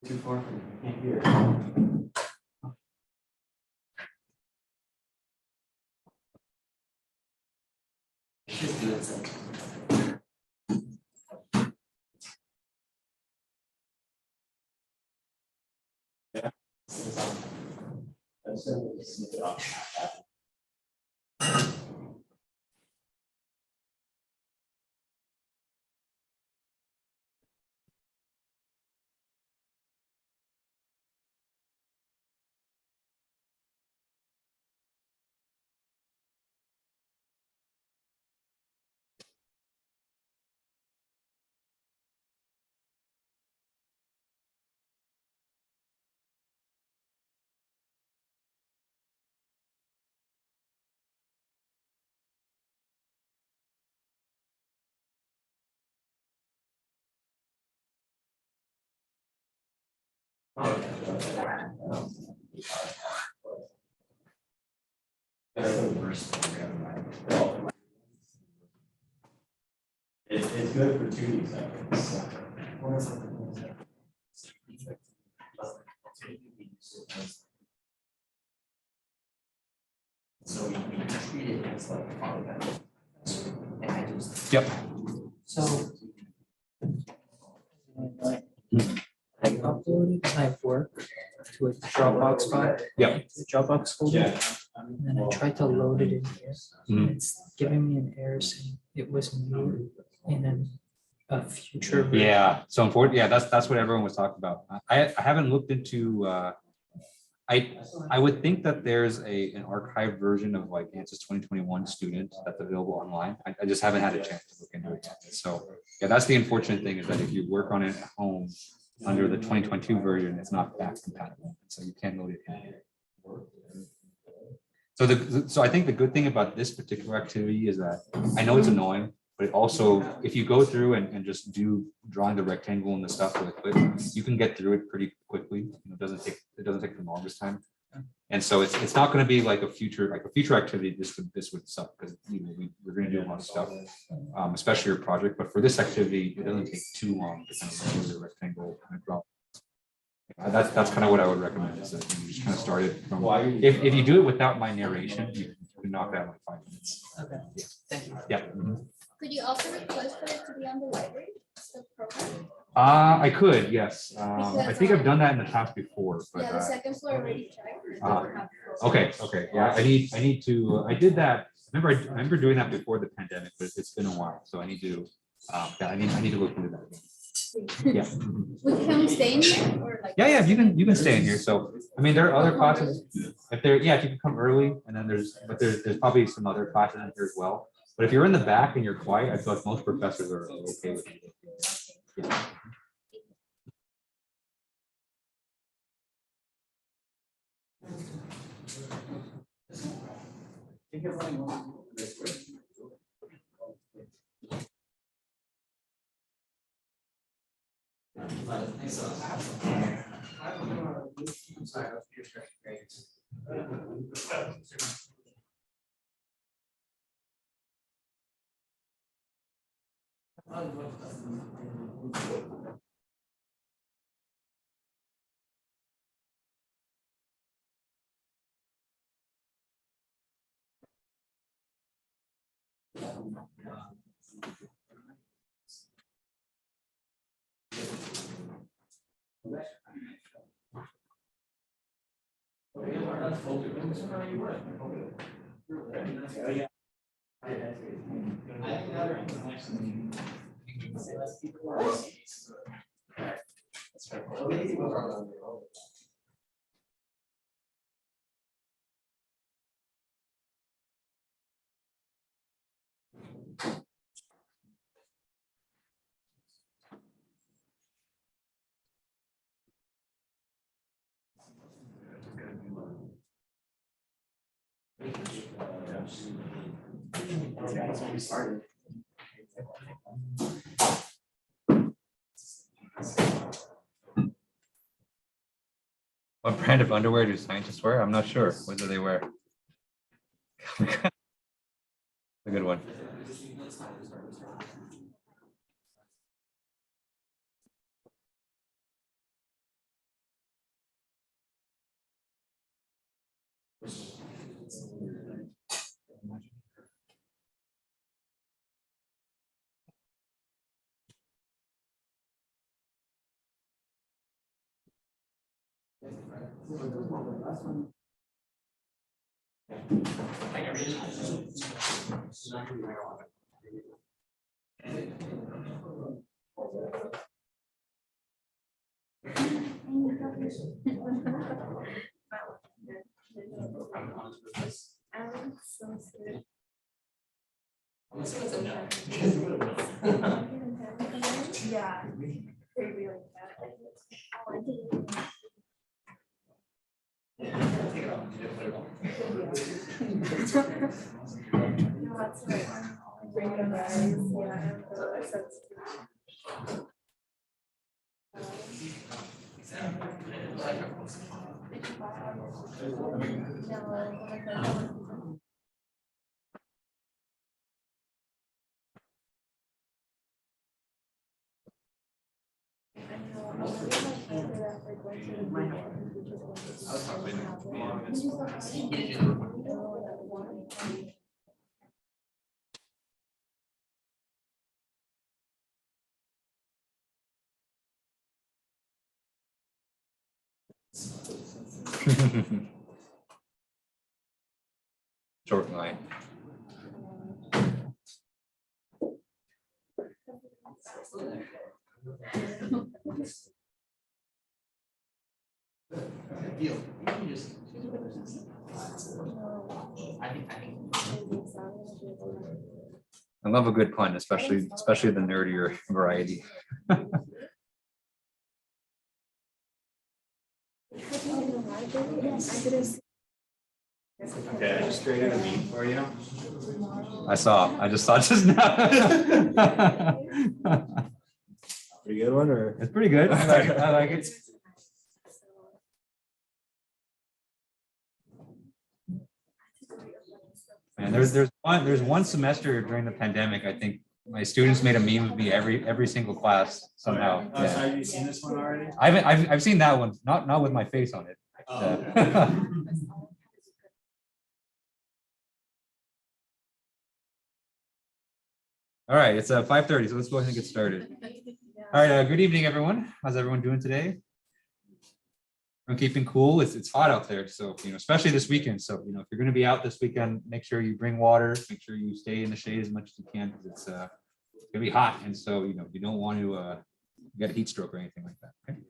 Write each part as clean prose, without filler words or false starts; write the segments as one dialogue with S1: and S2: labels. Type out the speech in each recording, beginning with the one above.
S1: Too far from you. Can't hear it. Just do it so. Yeah. It's good for 2D seconds. So we treat it as like polygon. And I just. Yep. So.
S2: I uploaded my work to a Dropbox file.
S1: Yeah.
S2: The Dropbox folder.
S1: Yeah.
S2: And then I tried to load it in here. And it's giving me an error saying it was new in a future version.
S1: Yeah. So important. Yeah, that's what everyone was talking about. I haven't looked into I would think that there's an archived version of like ANSYS 2021 student that's available online. I just haven't had a chance to look into it yet. So yeah, that's the unfortunate thing is that if you work on it at home under the 2022 version, it's not that compatible. So you can't load it in here. So I think the good thing about this particular activity is that I know it's annoying, but it also, if you go through and just do drawing the rectangle and the stuff with a clip, you can get through it pretty quickly. It doesn't take the longest time. And so it's not going to be like a future activity. This would suck because we're going to do a lot of stuff, especially your project. But for this activity, it doesn't take too long to kind of do the rectangle and draw. That's kind of what I would recommend is that you just kind of start it from, if you do it without my narration, you can knock that in like 5 minutes.
S2: Okay.
S1: Yeah.
S2: Thank you.
S1: Yeah.
S3: Could you also request for it to be on the library, the program?
S1: I could, yes. I think I've done that in the past before, but
S3: Yeah, the second floor already tried.
S1: okay. Yeah, I need to. I did that. I remember doing that before the pandemic, but it's been a while, so I need to. Yeah, I need to look into that again. Yeah.
S3: Can we stay in here or like?
S1: Yeah. You can stay in here. So I mean, there are other classes. If you can come early, and then there's probably some other classes in here as well. But if you're in the back and you're quiet, I feel like most professors are okay with you. Yeah. What brand of underwear do scientists wear? I'm not sure. What do they wear? A good one.
S3: Yeah. They really bad. Oh, I did. No, that's right. Bring it back. Yeah,
S1: Short line. I love a good pun, especially the nerdier variety.
S4: Okay, I just created a meme for you.
S1: I just saw just now.
S4: Pretty good one, or?
S1: It's pretty good. I like it. I like it. And there's one semester during the pandemic, I think my students made a meme of me every single class somehow.
S4: Oh, so
S1: Yeah.
S4: have you seen this one already?
S1: I've seen that one, not with my face on it.
S4: Oh.
S1: All right, it's 5:30, so let's go ahead and get started. All right, good evening, everyone. How's everyone doing today? I'm keeping cool. It's hot out there, so especially this weekend. So if you're going to be out this weekend, make sure you bring water. Make sure you stay in the shade as much as you can because it's going to be hot, and so you don't want to get a heat stroke or anything like that. Okay.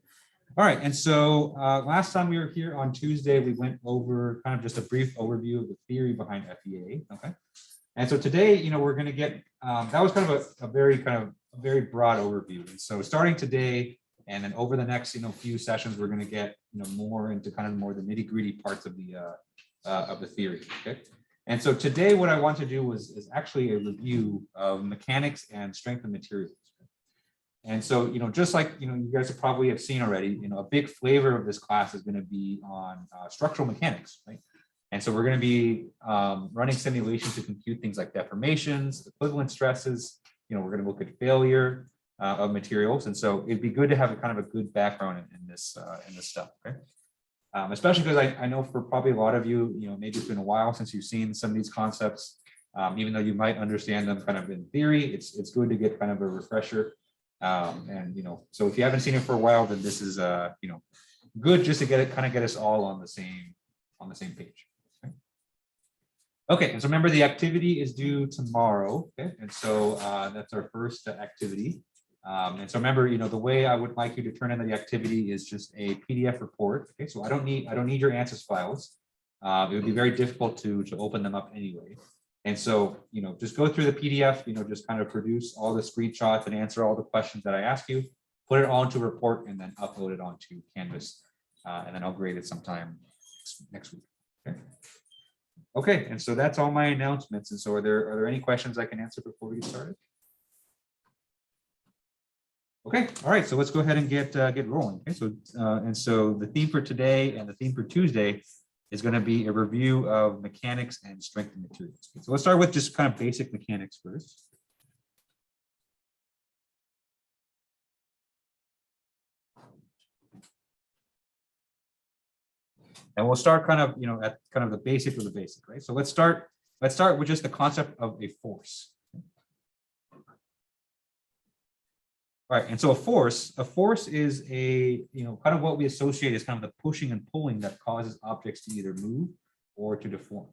S1: All right, and so last time we were here on Tuesday, we went over kind of just a brief overview of the theory behind FEA. Okay. And so today, we're going to get, that was kind of a very broad overview. And so starting today and then over the next, few sessions, we're going to get, more into kind of more the nitty gritty parts of the theory. Okay. And so today what I want to do is actually a review of mechanics and strength of materials. And so, just like, you guys have probably have seen already, a big flavor of this class is going to be on structural mechanics, right? And so we're going to be running simulations to compute things like deformations, equivalent stresses. We're going to look at failure of materials. And so it'd be good to have a kind of a good background in this stuff. Okay. Especially because I know for probably a lot of you, maybe it's been a while since you've seen some of these concepts. Even though you might understand them kind of in theory, it's good to get kind of a refresher. So if you haven't seen it for a while, then this is good just to get us all on the same page. Okay, and so remember the activity is due tomorrow, okay? And so that's our first activity. And so remember, the way I would like you to turn in the activity is just a PDF report. Okay, so I don't need your answers files. It would be very difficult to open them up anyway. And so, just go through the PDF, just kind of produce all the screenshots and answer all the questions that I ask you, put it all into a report and then upload it onto Canvas. And then I'll grade it sometime next week. Okay. Okay, and so that's all my announcements. And so are there any questions I can answer before we get started? Okay, all right, so let's go ahead and get rolling. Okay, so and so the theme for today and the theme for Tuesday is going to be a review of mechanics and strength of materials. Okay, so let's start with just kind of basic mechanics first. And we'll start kind of, at kind of the basic of the basic, right? So let's start with just the concept of a force. Right, and so a force is a, kind of what we associate as kind of the pushing and pulling that causes objects to either move or to deform.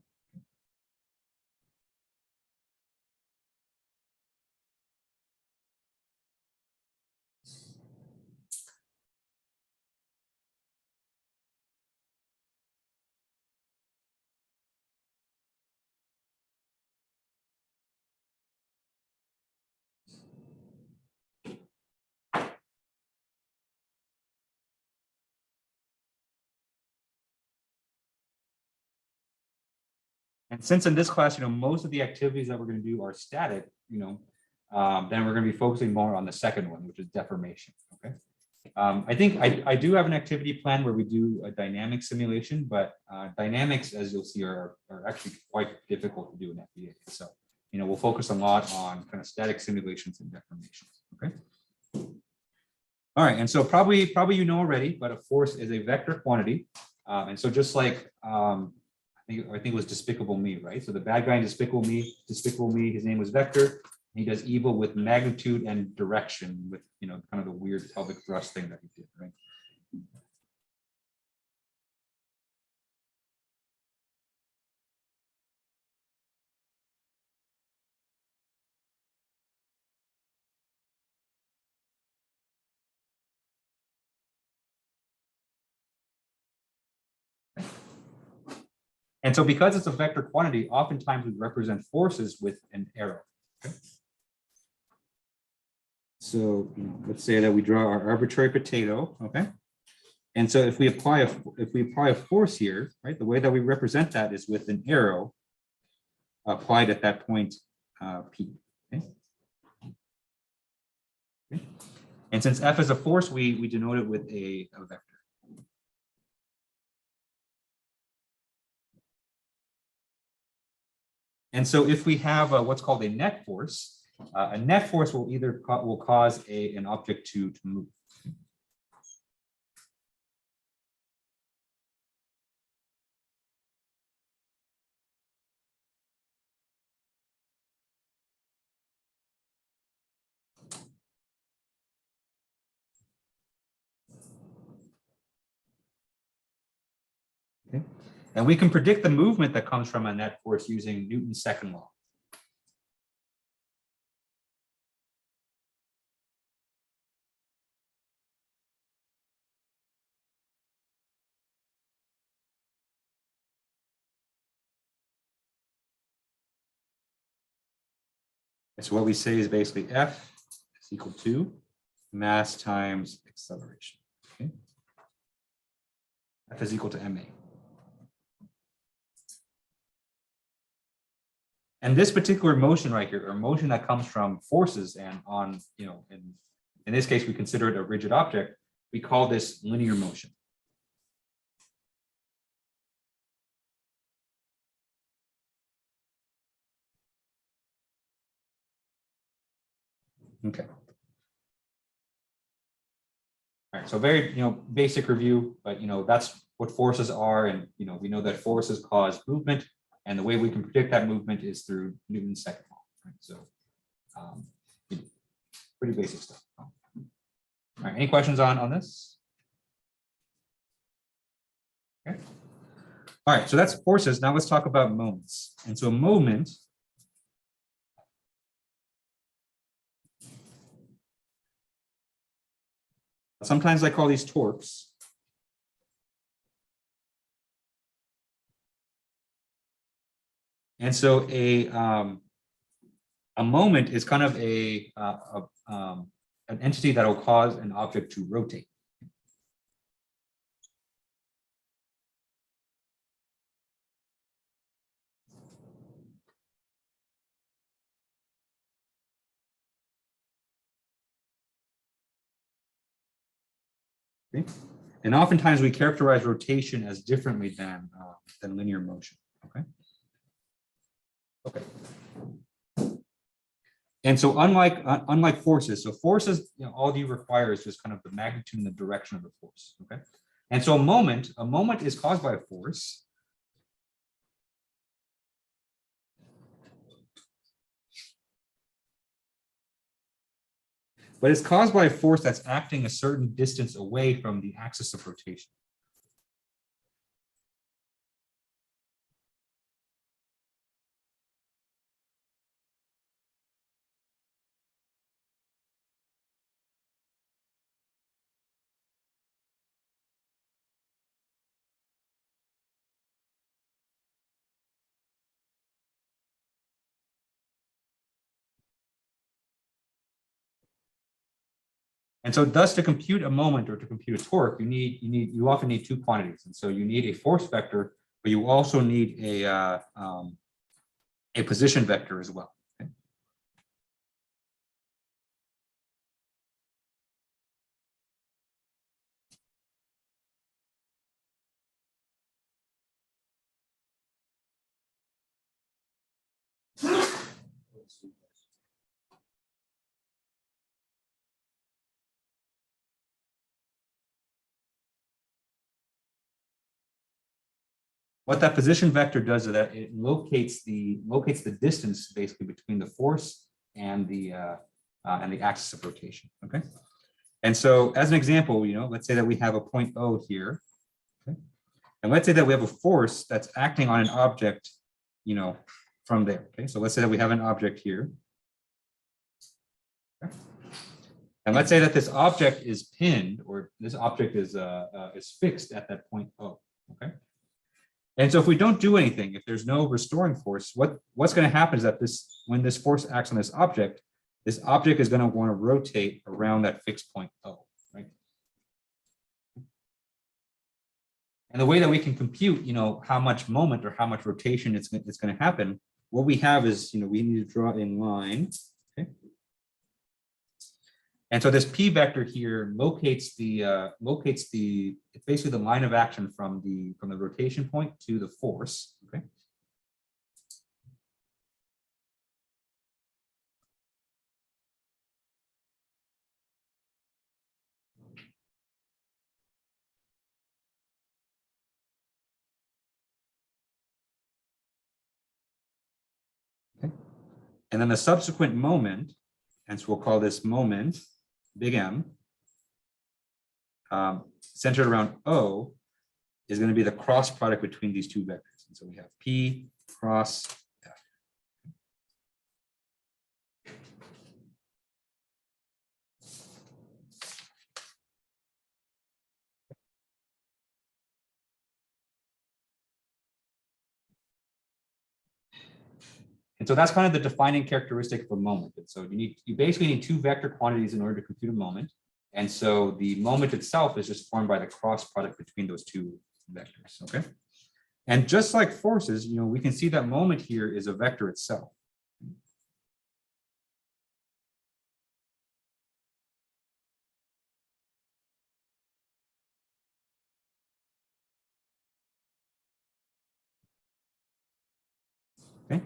S1: And since in this class, most of the activities that we're going to do are static, then we're going to be focusing more on the second one, which is deformation. Okay. I think I do have an activity plan where we do a dynamic simulation, but dynamics, as you'll see, are actually quite difficult to do in FEA. So, we'll focus a lot on kind of static simulations and deformations. Okay. All right, and so probably already, but a force is a vector quantity, and so just like I think it was Despicable Me, right? So the bad guy in Despicable Me, his name was Vector. He does evil with magnitude and direction, with kind of the weird pelvic thrust thing that he did, right? And so because it's a vector quantity, oftentimes we represent forces with an arrow. Okay? So let's say that we draw our arbitrary potato, okay? And so if we apply a force here, right, the way that we represent that is with an arrow applied at that point P. Okay? Okay. And since F is a force, we denote it with a vector. And so if we have what's called a net force will either cause an object to move. Okay. And we can predict the movement that comes from a net force using Newton's second law. So what we say is basically F is equal to mass times acceleration. Okay. F is equal to ma. And this particular motion right here, or motion that comes from forces and on, in this case, we consider it a rigid object, we call this linear motion. Okay. All right, so very, basic review, but, that's what forces are. And, we know that forces cause movement, and the way we can predict that movement is through Newton's second law. Right? So pretty basic stuff. All right, any questions on this? Okay. All right, so that's forces. Now let's talk about moments. And so a moment sometimes I call these torques. And so a moment is kind of an entity that will cause an object to rotate. Okay. And oftentimes we characterize rotation as differently than linear motion. Okay. Okay. And so unlike forces, so forces, all you require is just kind of the magnitude and the direction of the force. Okay. And so a moment is caused by a force. but it's caused by a force that's acting a certain distance away from the axis of rotation. And so thus to compute a moment or to compute a torque, you often need two quantities. And so you need a force vector, but you also need a position vector as well. Okay? What that position vector does is that it locates the distance basically between the force and the axis of rotation. Okay, and so as an example, let's say that we have a point O here, okay? And let's say that we have a force that's acting on an object, from there. Okay, so let's say that we have an object here, okay? And let's say that this object is pinned, or this object is fixed at that point O. Okay. And so if we don't do anything, if there's no restoring force, what's going to happen is that when this force acts on this object is going to want to rotate around that fixed point O, right? And the way that we can compute, how much moment or how much rotation it's going to happen, what we have is, we need to draw in line, okay? And so this P vector here locates it's basically the line of action from the rotation point to the force. Okay. Okay. And then the subsequent moment, and so we'll call this moment big M, centered around O, is going to be the cross product between these two vectors. And so we have P cross F. And so that's kind of the defining characteristic of a moment. And so you basically need two vector quantities in order to compute a moment. And so the moment itself is just formed by the cross product between those two vectors. Okay. And just like forces, we can see that moment here is a vector itself. Okay.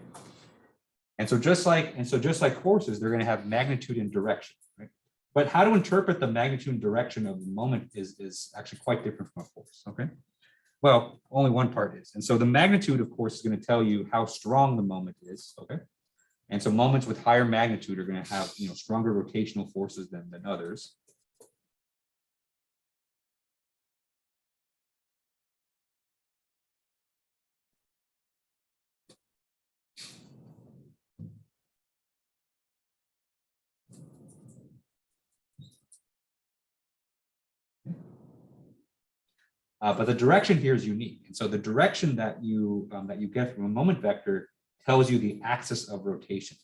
S1: And so just like forces, they're going to have magnitude and direction, right? But how to interpret the magnitude and direction of the moment is actually quite different from a force. Okay. Well, only one part is. And so the magnitude, of course, is going to tell you how strong the moment is. Okay. And so moments with higher magnitude are going to have, stronger rotational forces than others. But the direction here is unique. And so the direction that you get from a moment vector tells you the axis of rotation.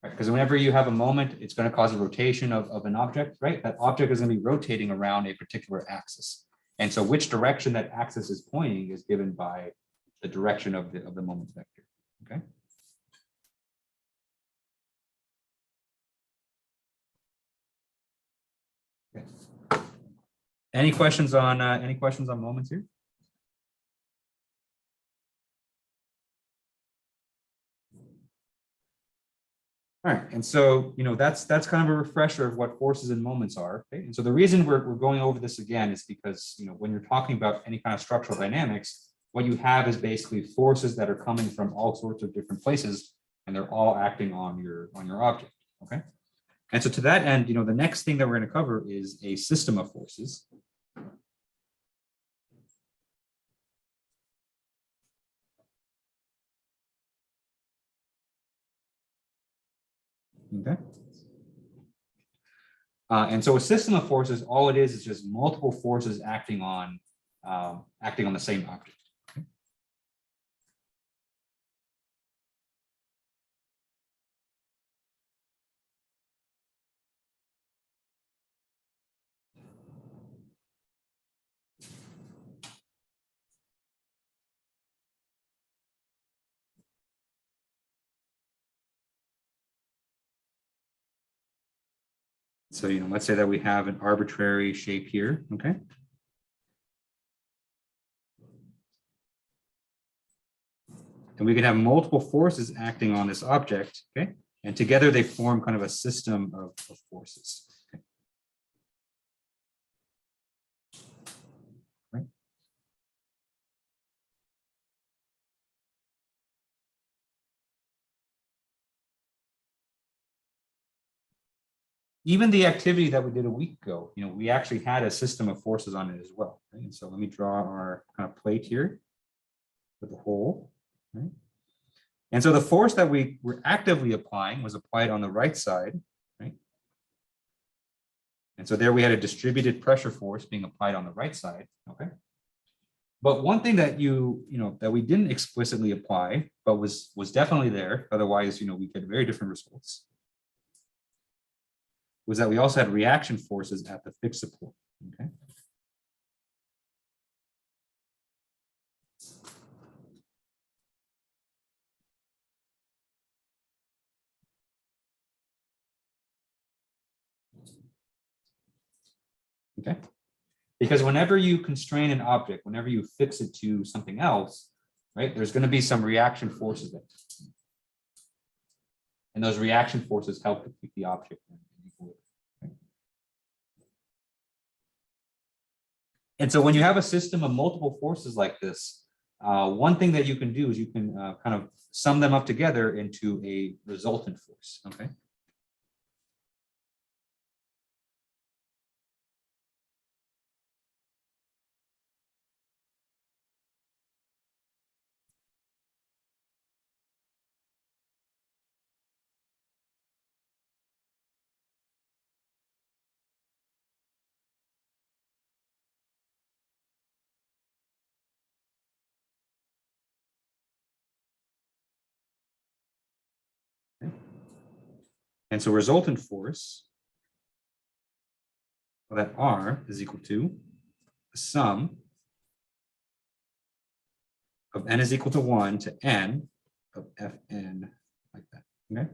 S1: Right? Because whenever you have a moment, it's going to cause a rotation of an object, right? That object is going to be rotating around a particular axis. And so which direction that axis is pointing is given by the direction of the moment vector. Okay. Okay. Any questions on moments here? All right, and so that's kind of a refresher of what forces and moments are. Okay? And so the reason we're going over this again is because when you're talking about any kind of structural dynamics, what you have is basically forces that are coming from all sorts of different places, and they're all acting on your object. Okay, and so to that end, the next thing that we're going to cover is a system of forces. Okay. And so a system of forces, all it is just multiple forces acting on the same object. Okay. So, let's say that we have an arbitrary shape here, okay? And we can have multiple forces acting on this object, okay? And together they form kind of a system of forces. Okay? Right? Even the activity that we did a week ago, we actually had a system of forces on it as well. Right? And so let me draw our kind of plate here with a hole. Right? And so the force that we were actively applying was applied on the right side. Right? And so there we had a distributed pressure force being applied on the right side. Okay. But one thing that that we didn't explicitly apply, but was definitely there, otherwise, we get very different results, was that we also had reaction forces at the fixed support. Okay. Okay. Because whenever you constrain an object, whenever you fix it to something else, right, there's going to be some reaction forces there. And those reaction forces help to keep the object in equilibrium. Okay? And so when you have a system of multiple forces like this, one thing that you can do is you can kind of sum them up together into a resultant force. Okay. And so resultant force, well, that R is equal to the sum of n is equal to 1 to n of Fn like that. Okay.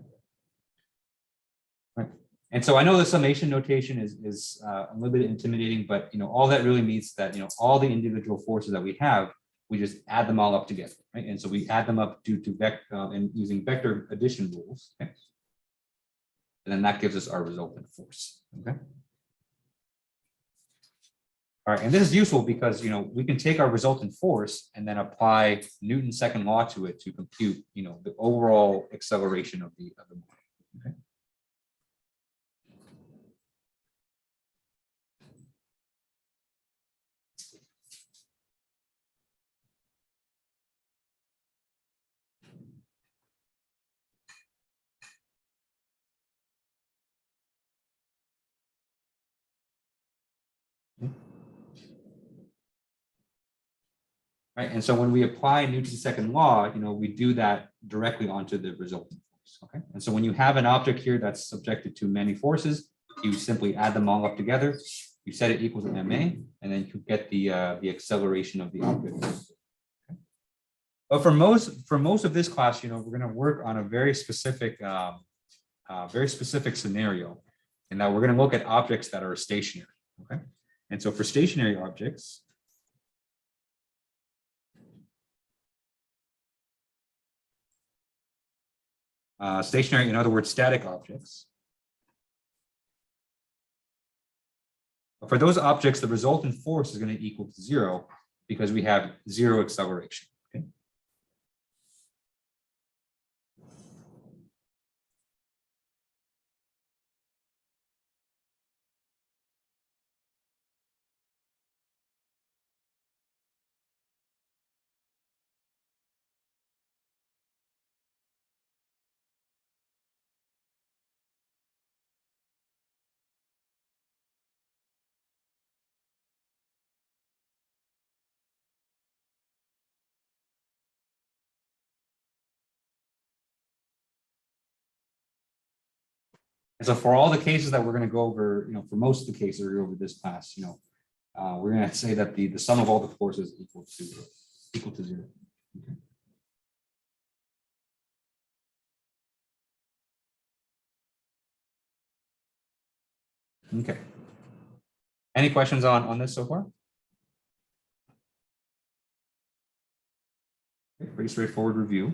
S1: Right. And so I know the summation notation is a little bit intimidating, but all that really means that all the individual forces that we have, we just add them all up together, right? And so we add them up due to vector and using vector addition rules. Okay. And then that gives us our resultant force. Okay. All right, and this is useful because we can take our resultant force and then apply Newton's second law to it to compute the overall acceleration of the body. Okay. Right, and so when we apply Newton's second law, we do that directly onto the resultant force. Okay, and so when you have an object here that's subjected to many forces, you simply add them all up together. You set it equal to ma, and then you get the acceleration of the object. Okay. But for most of this class, we're going to work on a very specific scenario, and that we're going to look at objects that are stationary. Okay. And so for stationary objects, stationary, in other words, static objects. For those objects, the resultant force is going to equal to 0 because we have 0 acceleration. Okay. And so for all the cases that we're going to go over, for most of the cases over this class, we're going to say that the sum of all the forces is equal to 0. Okay. Okay. Any questions on this so far? Okay, pretty straightforward review.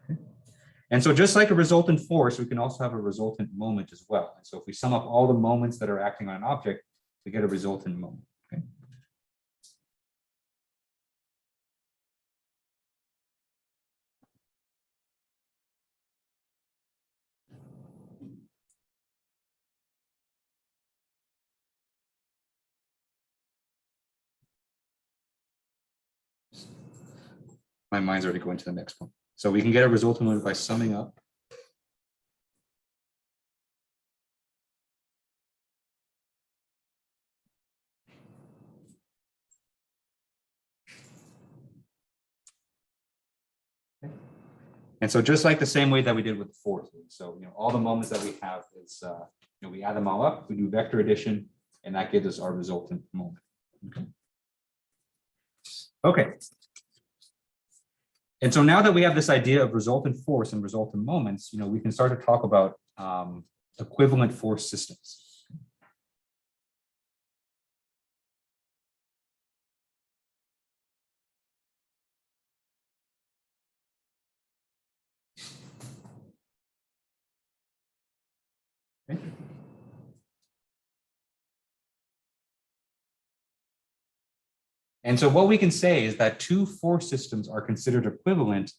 S1: Okay. And so just like a resultant force, we can also have a resultant moment as well. And so if we sum up all the moments that are acting on an object, we get a resultant moment. Okay. My mind's already going to the next one. So we can get a resultant moment by summing up. And so just like the same way that we did with the force. So, all the moments that we have is, we add them all up, we do vector addition, and that gives us our resultant moment. Okay. Okay. And so now that we have this idea of resultant force and resultant moments, we can start to talk about equivalent force systems. Okay. And so what we can say is that two force systems are considered equivalent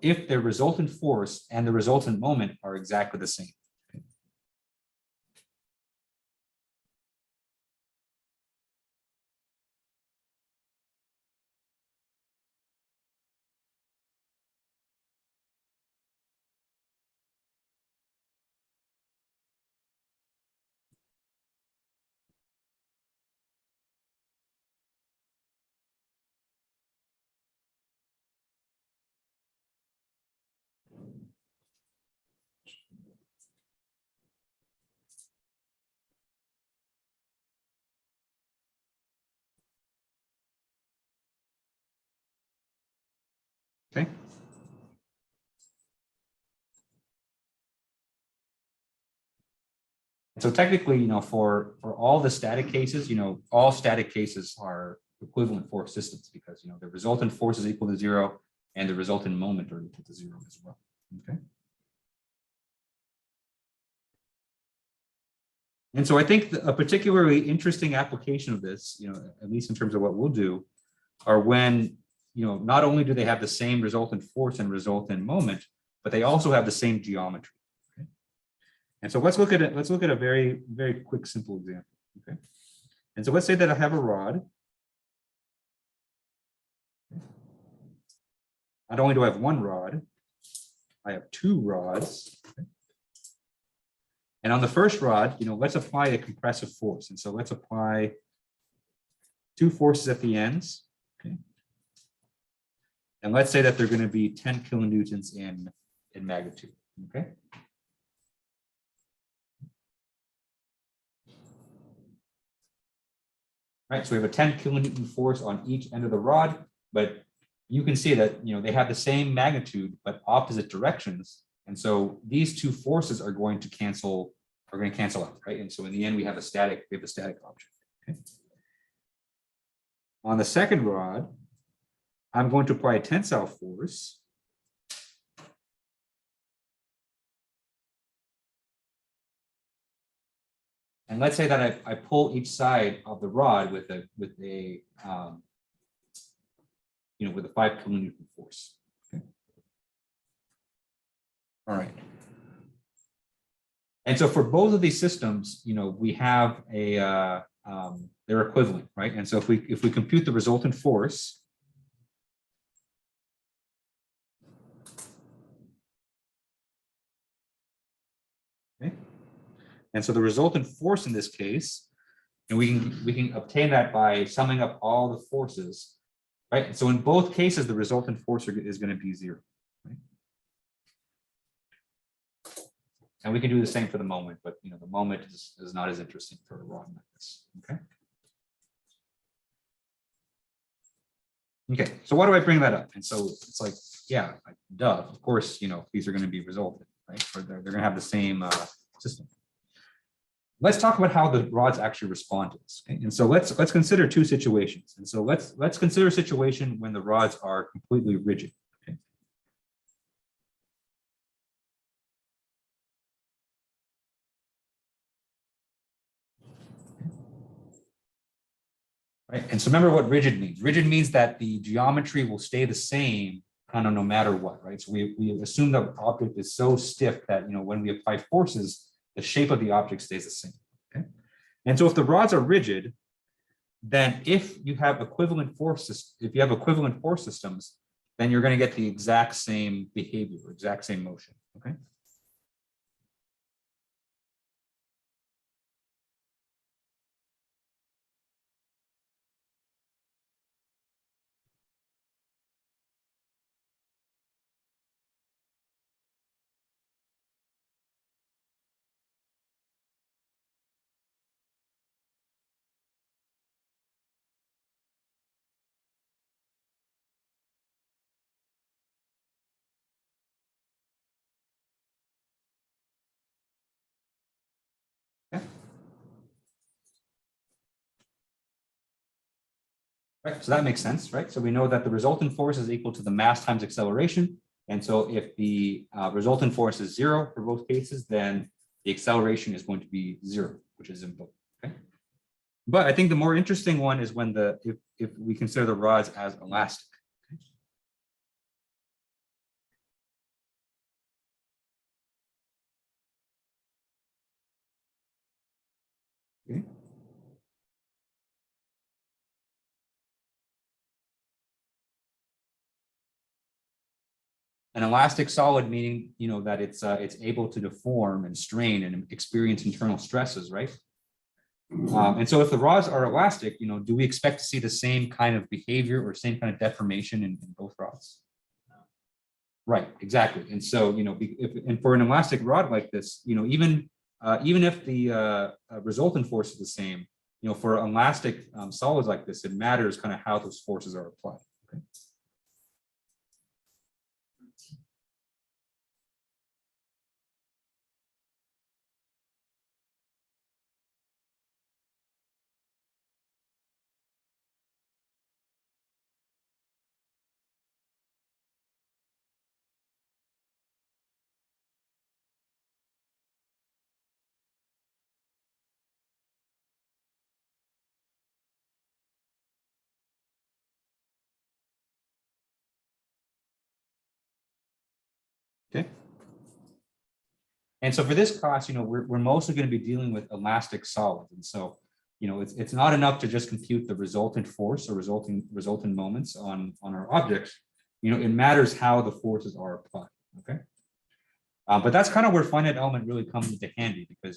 S1: if their resultant force and the resultant moment are exactly the same. Okay. So technically, for all the static cases, all static cases are equivalent force systems because, the resultant force is equal to 0 and the resultant moment are equal to 0 as well. Okay. And so I think a particularly interesting application of this, at least in terms of what we'll do, are when, not only do they have the same resultant force and resultant moment, but they also have the same geometry. Okay? And so let's look at it. Let's look at a very, very quick, simple example. Okay. And so let's say that I have a rod. Not only do I have one rod, I have two rods. Okay? And on the first rod, let's apply a compressive force. And so let's apply two forces at the ends. Okay. And let's say that they're going to be 10 kilonewtons in magnitude. Okay. All right, so we have a 10 kilonewton force on each end of the rod, but you can see that they have the same magnitude but opposite directions. And so these two forces are going to cancel out, right? And so in the end, we have a static object. Okay. On the second rod, I'm going to apply a tensile force. And let's say that I pull each side of the rod with a 5 kilonewton force. Okay. All right. And so for both of these systems, we have a they're equivalent, right? And so if we compute the resultant force, okay, and so the resultant force in this case, and we can obtain that by summing up all the forces, right? So in both cases, the resultant force is going to be 0. Right? And we can do the same for the moment, but the moment is not as interesting for a rod like this. Okay. Okay, so why do I bring that up? And so it's like, yeah, duh, of course, these are going to be resultant, right? Or they're going to have the same system. Let's talk about how the rods actually respond to this. Okay? And so let's consider 2 situations. And so let's consider a situation when the rods are completely rigid. Okay? Right? And so remember what rigid means. Rigid means that the geometry will stay the same kind of no matter what, right? So we assume the object is so stiff that when we apply forces, the shape of the object stays the same. Okay. And so if the rods are rigid, then if you have equivalent force systems, then you're going to get the exact same behavior, exact same motion. Okay. Right, so that makes sense, right? So we know that the resultant force is equal to the mass times acceleration. And so if the resultant force is 0 for both cases, then the acceleration is going to be 0, which is in both. Okay. But I think the more interesting one is when if we consider the rods as elastic. Okay. An elastic solid meaning, that it's able to deform and strain and experience internal stresses, right? And so if the rods are elastic, do we expect to see the same kind of behavior or same kind of deformation in both rods? Right, exactly. And so, and for an elastic rod like this, even if the resultant force is the same, for elastic solids like this, it matters kind of how those forces are applied. Okay. Okay. And so for this class, we're mostly going to be dealing with elastic solids. And so, it's not enough to just compute the resultant force or resultant moments on our objects. It matters how the forces are applied. Okay. But that's kind of where finite element really comes into handy, because,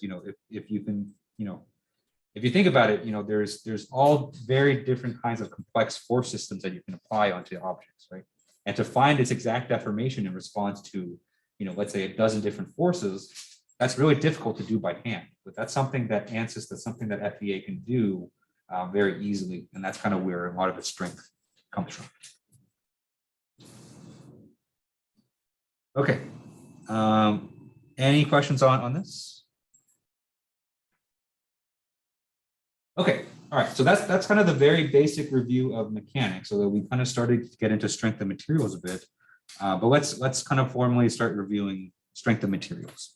S1: if you can, if you think about it, there's all very different kinds of complex force systems that you can apply onto objects, right? And to find its exact deformation in response to, let's say a dozen different forces, that's really difficult to do by hand. But that's something that ANSYS, that's something that FEA can do very easily. And that's kind of where a lot of its strength comes from. Okay. Any questions on this? Okay, All right, so that's kind of the very basic review of mechanics, although we kind of started to get into strength of materials a bit. But let's kind of formally start reviewing strength of materials.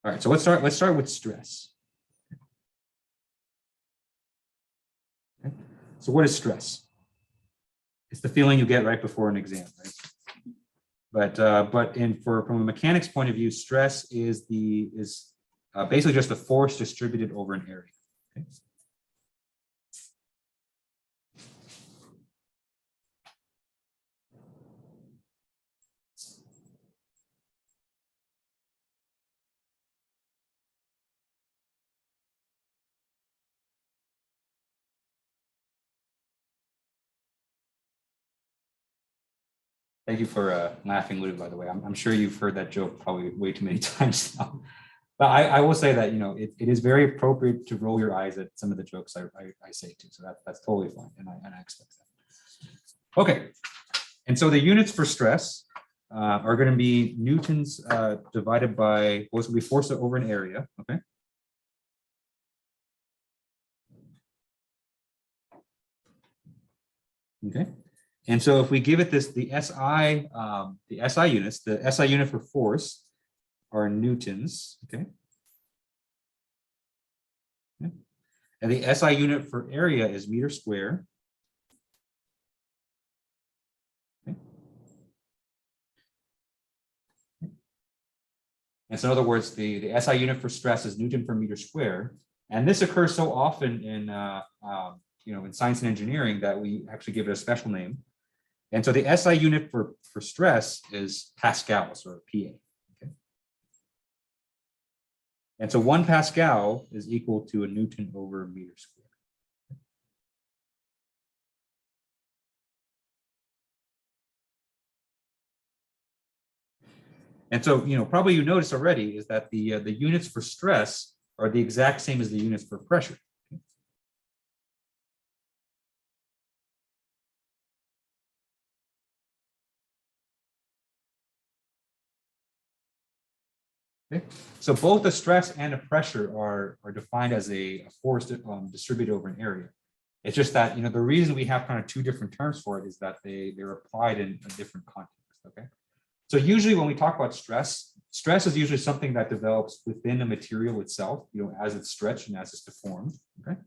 S1: All right, so let's start with stress. Okay. So what is stress? It's the feeling you get right before an exam, right? But from a mechanics point of view, stress is basically just a force distributed over an area. Okay. Thank you for laughing, Lou, by the way. I'm sure you've heard that joke probably way too many times now. But I will say that, it is very appropriate to roll your eyes at some of the jokes I say too. So that's totally fine. And I expect that. Okay. And so the units for stress are going to be newtons divided by what's going to be force over an area. Okay. Okay. And so if we give it the SI units, the SI unit for force are newtons, okay? Okay. And the SI unit for area is meter square. Okay. And so in other words, the SI unit for stress is Newton per meter square. And this occurs so often in science and engineering that we actually give it a special name. And so the SI unit for stress is pascals or PA. Okay. And so 1 Pascal is equal to a Newton over a meter square. And so, probably you noticed already is that the units for stress are the exact same as the units for pressure. Okay. So both the stress and the pressure are defined as a force distributed over an area. It's just that, the reason we have kind of two different terms for it is that they're applied in a different context. Okay. So usually when we talk about stress is usually something that develops within the material itself, as it's stretched and as it's deformed. Okay.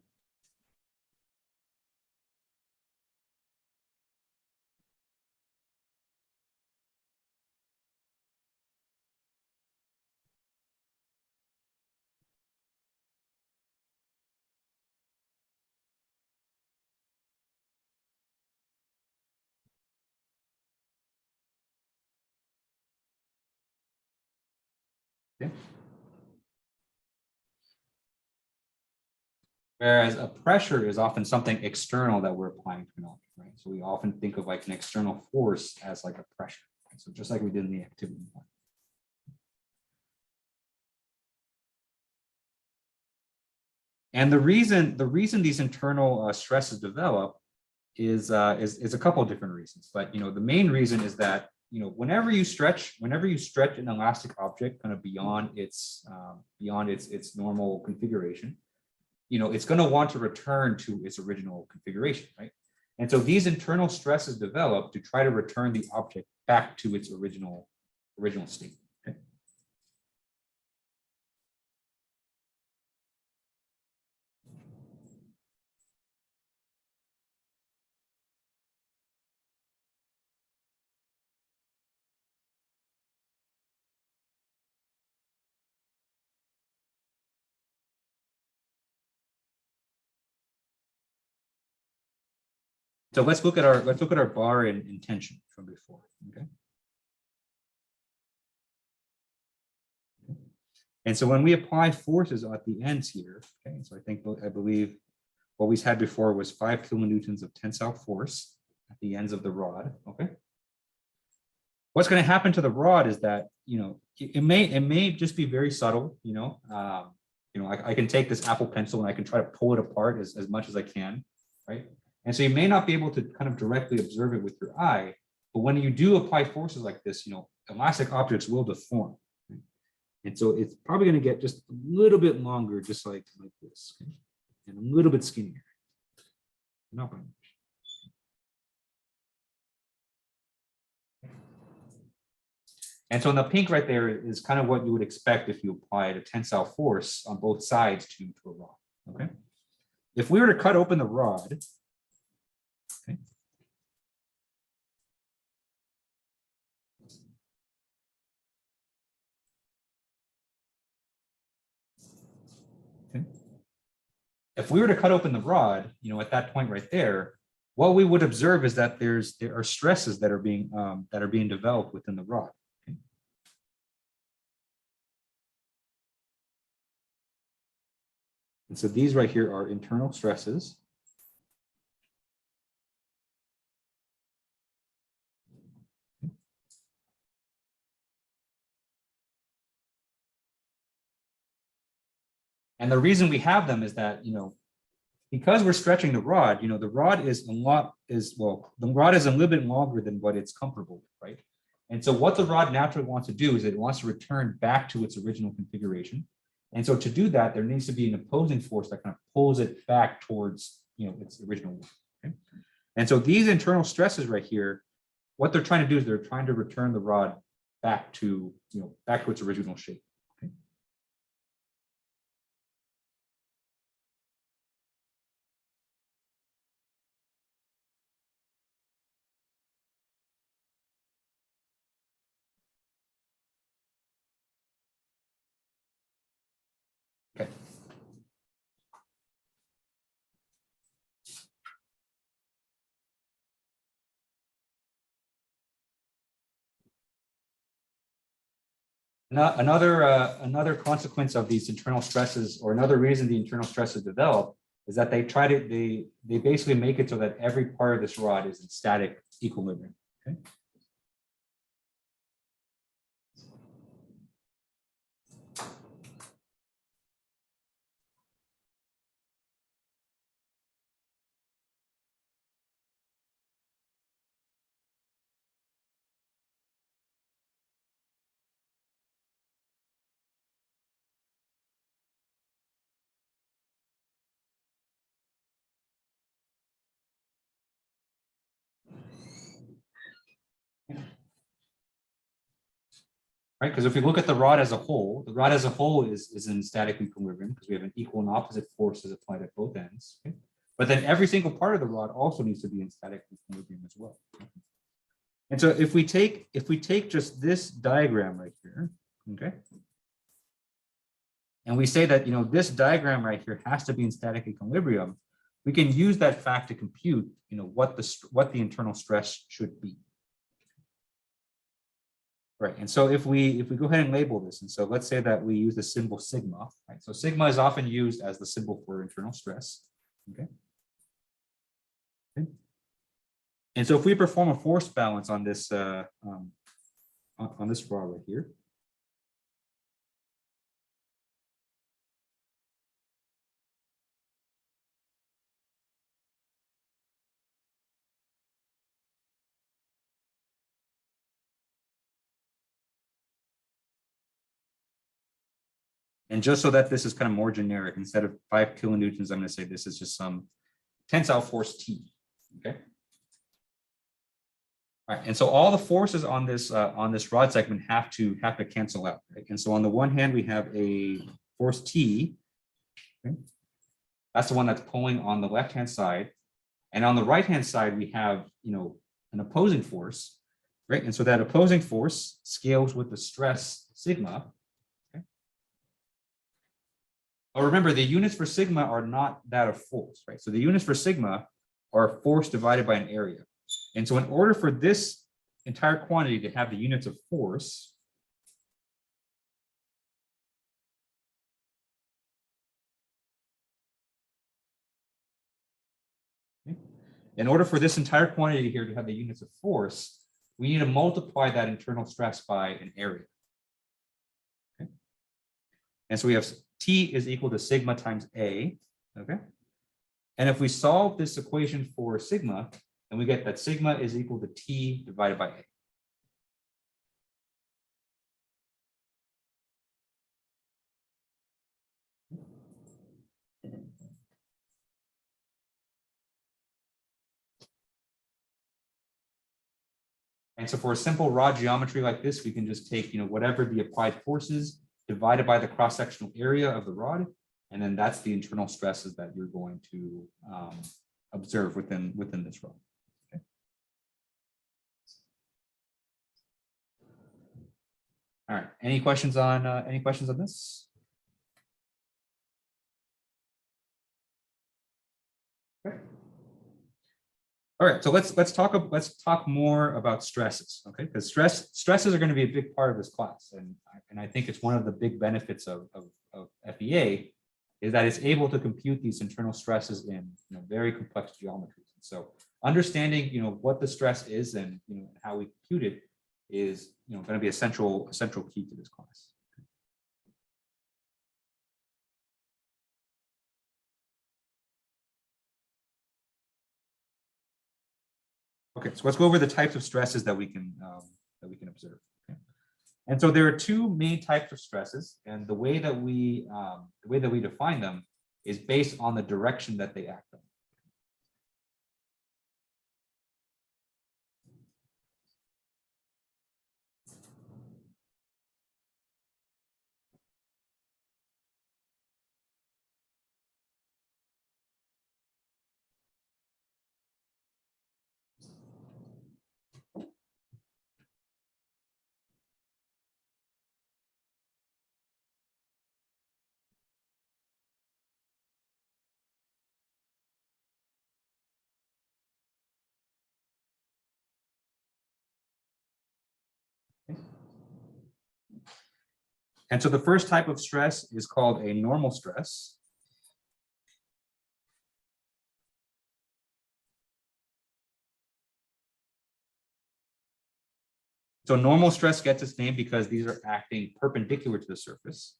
S1: Okay. Whereas a pressure is often something external that we're applying to an object, right? So we often think of like an external force as like a pressure. Right? So just like we did in the activity one. And the reason these internal stresses develop is a couple of different reasons. But the main reason is that whenever you stretch an elastic object kind of beyond its normal configuration, it's going to want to return to its original configuration, right? And so these internal stresses develop to try to return the object back to its original state. Okay? So let's look at our bar in tension from before. Okay. And so when we apply forces at the ends here, okay, so I believe what we had before was 5 kilonewtons of tensile force at the ends of the rod. Okay. what's going to happen to the rod is that, it may just be very subtle, I can take this Apple pencil and I can try to pull it apart as much as I can, right? And so you may not be able to kind of directly observe it with your eye, but when you do apply forces like this, elastic objects will deform. Right? And so it's probably going to get just a little bit longer, just like this, okay? And a little bit skinnier. Not by much. And so in the pink right there is kind of what you would expect if you applied a tensile force on both sides to a rod. Okay. If we were to cut open the rod, okay. Okay. If we were to cut open the rod, at that point right there, what we would observe is that there are stresses that are being developed within the rod. And so these right here are internal stresses. And the reason we have them is that, because we're stretching the rod, the rod is a little bit longer than what it's comfortable with, right? And so what the rod naturally wants to do is it wants to return back to its original configuration. And so to do that, there needs to be an opposing force that kind of pulls it back towards, its original one. Okay? And so these internal stresses right here, what they're trying to do is they're trying to return the rod back to, back to its original shape. Okay? Okay. Another consequence of these internal stresses, or another reason the internal stresses develop, is that they basically make it so that every part of this rod is in static equilibrium. Okay. Right, because if we look at the rod as a whole, the rod as a whole is in static equilibrium because we have an equal and opposite forces applied at both ends. Okay? But then every single part of the rod also needs to be in static equilibrium as well. And so if we take just this diagram right here, okay, and we say that this diagram right here has to be in static equilibrium, we can use that fact to compute what the internal stress should be. Right, and so if we go ahead and label this, and so let's say that we use the symbol sigma, right? So sigma is often used as the symbol for internal stress. Okay. And so if we perform a force balance on this rod right here, and just so that this is kind of more generic, instead of 5 kilonewtons, I'm going to say this is just some tensile force T. Okay. All right, and so all the forces on this rod segment have to cancel out. Right? And so on the one hand, we have a force T. Okay? That's the one that's pulling on the left-hand side, and on the right-hand side, we have an opposing force, right? And so that opposing force scales with the stress sigma. But remember, the units for sigma are not that of force, right? So the units for sigma are force divided by an area. And so in order for this entire quantity to have the units of force, okay, in order for this entire quantity here to have the units of force, we need to multiply that internal stress by an area. Okay. And so we have T is equal to sigma times A. Okay. And if we solve this equation for sigma, then we get that sigma is equal to T divided by A. And so for a simple rod geometry like this, we can just take, whatever the applied force is divided by the cross-sectional area of the rod, and then that's the internal stresses that you're going to observe within this rod. Okay. All right. Any questions on this? Okay. All right, so let's talk more about stresses, okay? Because stresses are going to be a big part of this class, and I think it's one of the big benefits of FEA is that it's able to compute these internal stresses in very complex geometries. So understanding what the stress is and how we compute it is going to be a central key to this class. Okay, so let's go over the types of stresses that we can observe. Okay. And so there are two main types of stresses, and the way that we define them is based on the direction that they act on. And so the first type of stress is called a normal stress. So normal stress gets its name because these are acting perpendicular to the surface.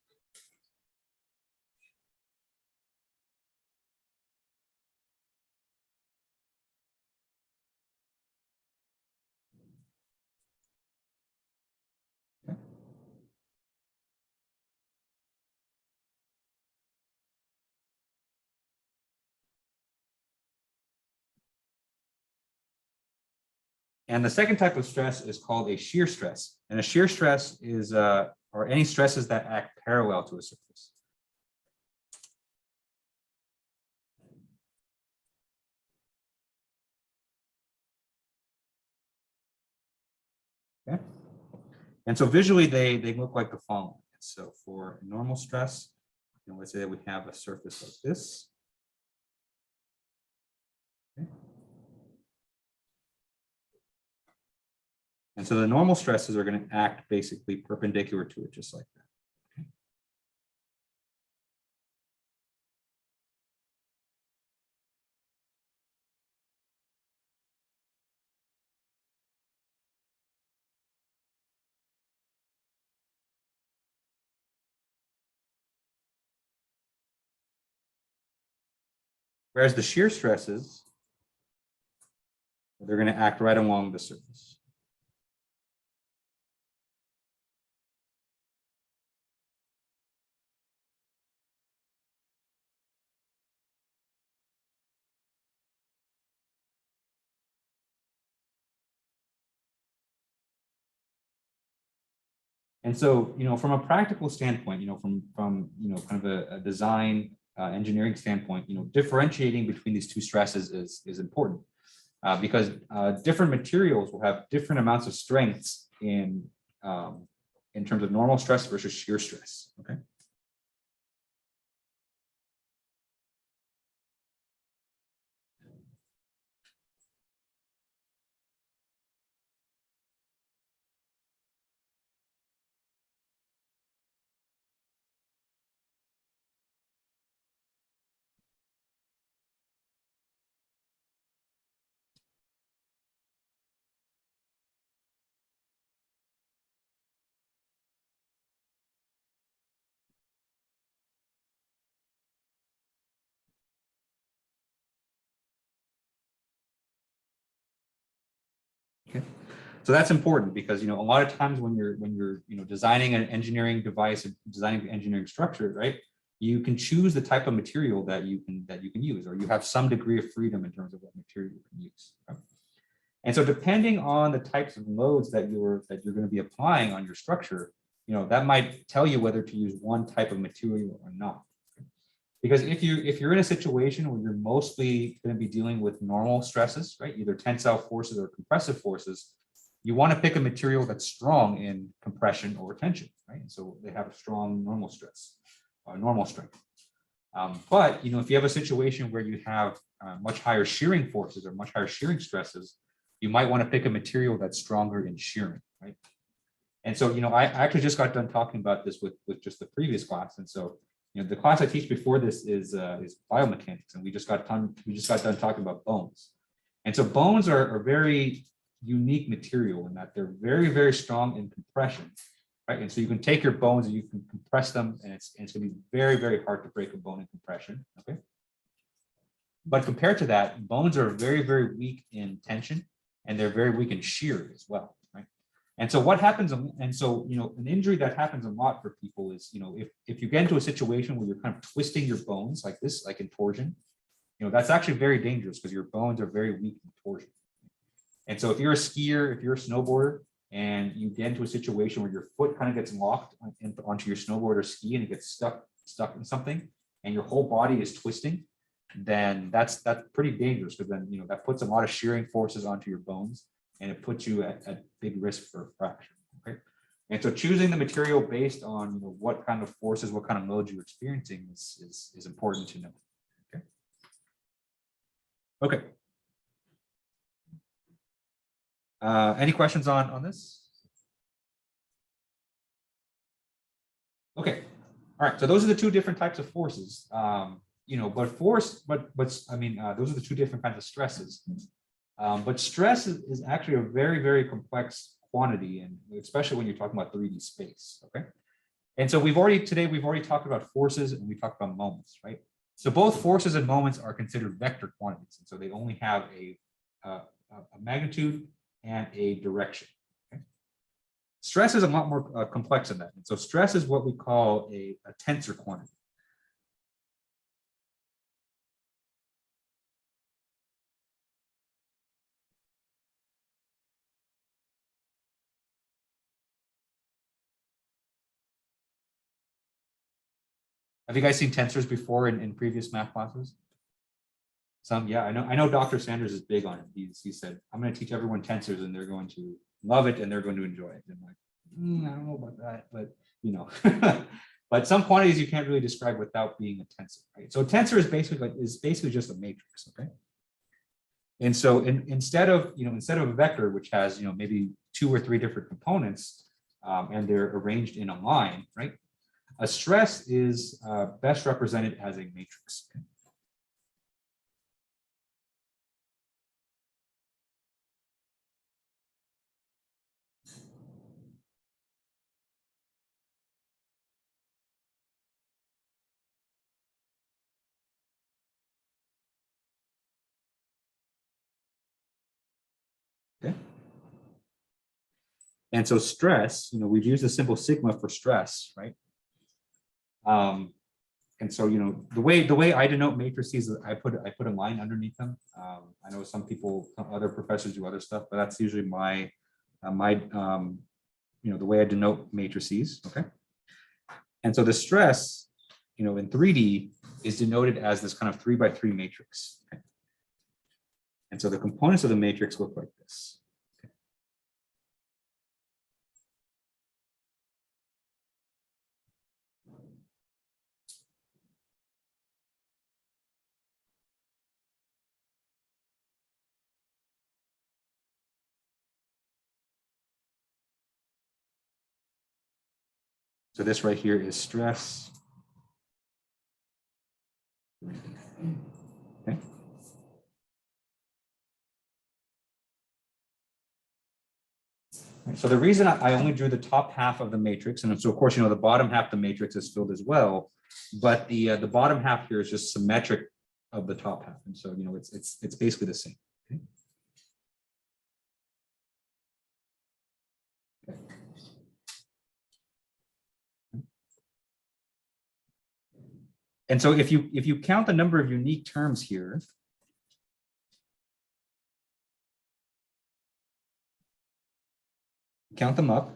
S1: And the second type of stress is called a shear stress. And a shear stress is or any stresses that act parallel to a surface. Okay. And so visually they look like the following. So for normal stress, let's say that we have a surface like this. Okay. And so the normal stresses are going to act basically perpendicular to it, just like that. Okay. Whereas the shear stresses, they're going to act right along the surface. And so, from a practical standpoint, from kind of a design engineering standpoint, differentiating between these two stresses is important because different materials will have different amounts of strengths in terms of normal stress versus shear stress. Okay. Okay, so that's important because a lot of times when you're designing an engineering device, designing an engineering structure, right? You can choose the type of material that you can use, or you have some degree of freedom in terms of what material you can use. Okay? And so depending on the types of loads that you're going to be applying on your structure, that might tell you whether to use one type of material or not. Because if you're in a situation where you're mostly going to be dealing with normal stresses, right, either tensile forces or compressive forces, you want to pick a material that's strong in compression or tension, right? And so they have a strong normal stress or normal strength. But if you have a situation where you have much higher shearing forces or much higher shearing stresses, you might want to pick a material that's stronger in shearing, right? And so I actually just got done talking about this with just the previous class, and so the class I teach before this is biomechanics, and we just got done talking about bones. And so bones are a very unique material in that they're very, very strong in compression, right? And so you can take your bones and you can compress them, and it's going to be very, very hard to break a bone in compression, okay? But compared to that, bones are very, very weak in tension, and they're very weak in shear as well, right? And so what happens, and so an injury that happens a lot for people is if you get into a situation where you're kind of twisting your bones like this, like in torsion, that's actually very dangerous because your bones are very weak in torsion. And so if you're a skier, if you're a snowboarder, and you get into a situation where your foot kind of gets locked onto your snowboard or ski and it gets stuck in something, and your whole body is twisting, then that's pretty dangerous, because then that puts a lot of shearing forces onto your bones, and it puts you at big risk for fracture. Okay, and so choosing the material based on what kind of forces, what kind of loads you're experiencing is important to know. Okay. Okay. Any questions on this? Okay. All right. So those are the two different types of forces. But those are the two different kinds of stresses. But stress is actually a very, very complex quantity, and especially when you're talking about 3D space. Okay. And so we've already talked about forces and we talked about moments, right? So both forces and moments are considered vector quantities, and so they only have a magnitude and a direction. Okay? Stress is a lot more complex than that. And so stress is what we call a tensor quantity. Have you guys seen tensors before in previous math classes? Some, yeah, I know Dr. Sanders is big on it. He said, I'm going to teach everyone tensors and they're going to love it and they're going to enjoy it. And I'm like, I don't know about that, but but some quantities you can't really describe without being a tensor, right? So a tensor is basically just a matrix, okay? And so instead of a vector, which has maybe 2 or 3 different components, and they're arranged in a line, right? A stress is best represented as a matrix. Okay? Okay. And so stress, we've used the symbol sigma for stress, right? And so, the way I denote matrices is I put a line underneath them. I know some other professors do other stuff, but that's usually the way I denote matrices. Okay. And so the stress, in 3D is denoted as this kind of 3 by 3 matrix. Okay? And so the components of the matrix look like this. Okay. So this right here is stress. Okay. So the reason I only drew the top half of the matrix, and so of course, the bottom half of the matrix is filled as well, but the bottom half here is just symmetric of the top half, and so it's basically the same. Okay. And so if you count the number of unique terms here, count them up,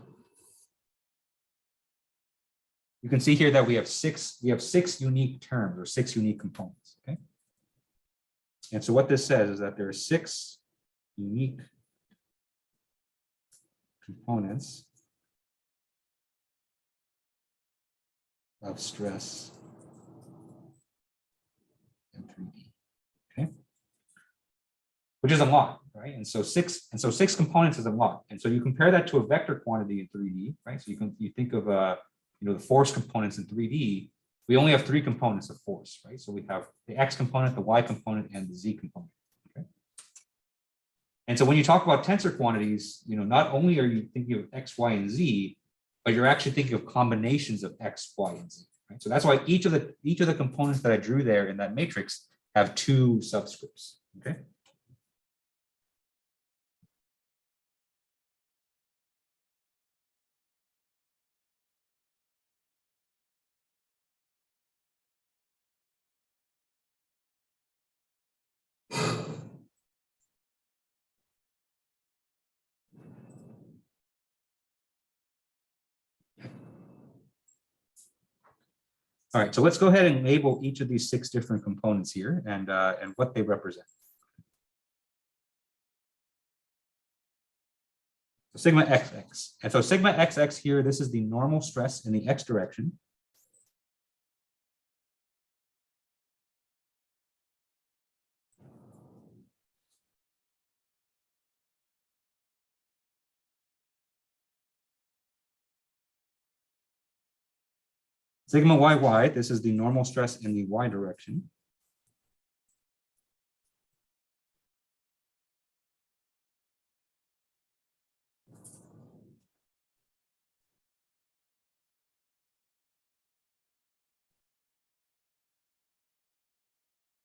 S1: you can see here that we have six unique terms or 6 unique components. Okay. And so what this says is that there are 6 unique components of stress in 3D. Okay. Which is a lot, right? And so 6 components is a lot. And so you compare that to a vector quantity in 3D, right? So you think of the force components in 3D, we only have 3 components of force, right? So we have the X component, the Y component, and the Z component. Okay. And so when you talk about tensor quantities, not only are you thinking of X, Y, and Z, but you're actually thinking of combinations of X, Y, and Z. Right? So that's why each of the components that I drew there in that matrix have 2 subscripts. Okay. All right, so let's go ahead and label each of these 6 different components here and what they represent. So sigma xx. And so sigma xx here, this is the normal stress in the x direction. Sigma yy, this is the normal stress in the y direction.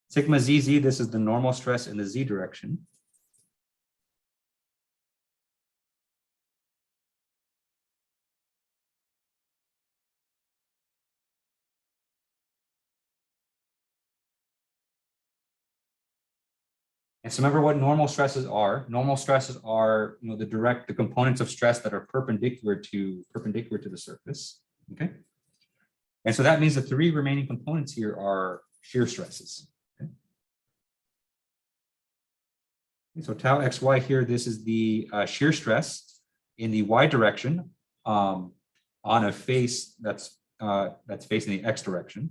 S1: Sigma zz, this is the normal stress in the z direction. And so remember what normal stresses are. Normal stresses are, the components of stress that are perpendicular to the surface. Okay. And so that means the 3 remaining components here are shear stresses. Okay. So tau xy here, this is the shear stress in the y direction on a face that's facing the x direction.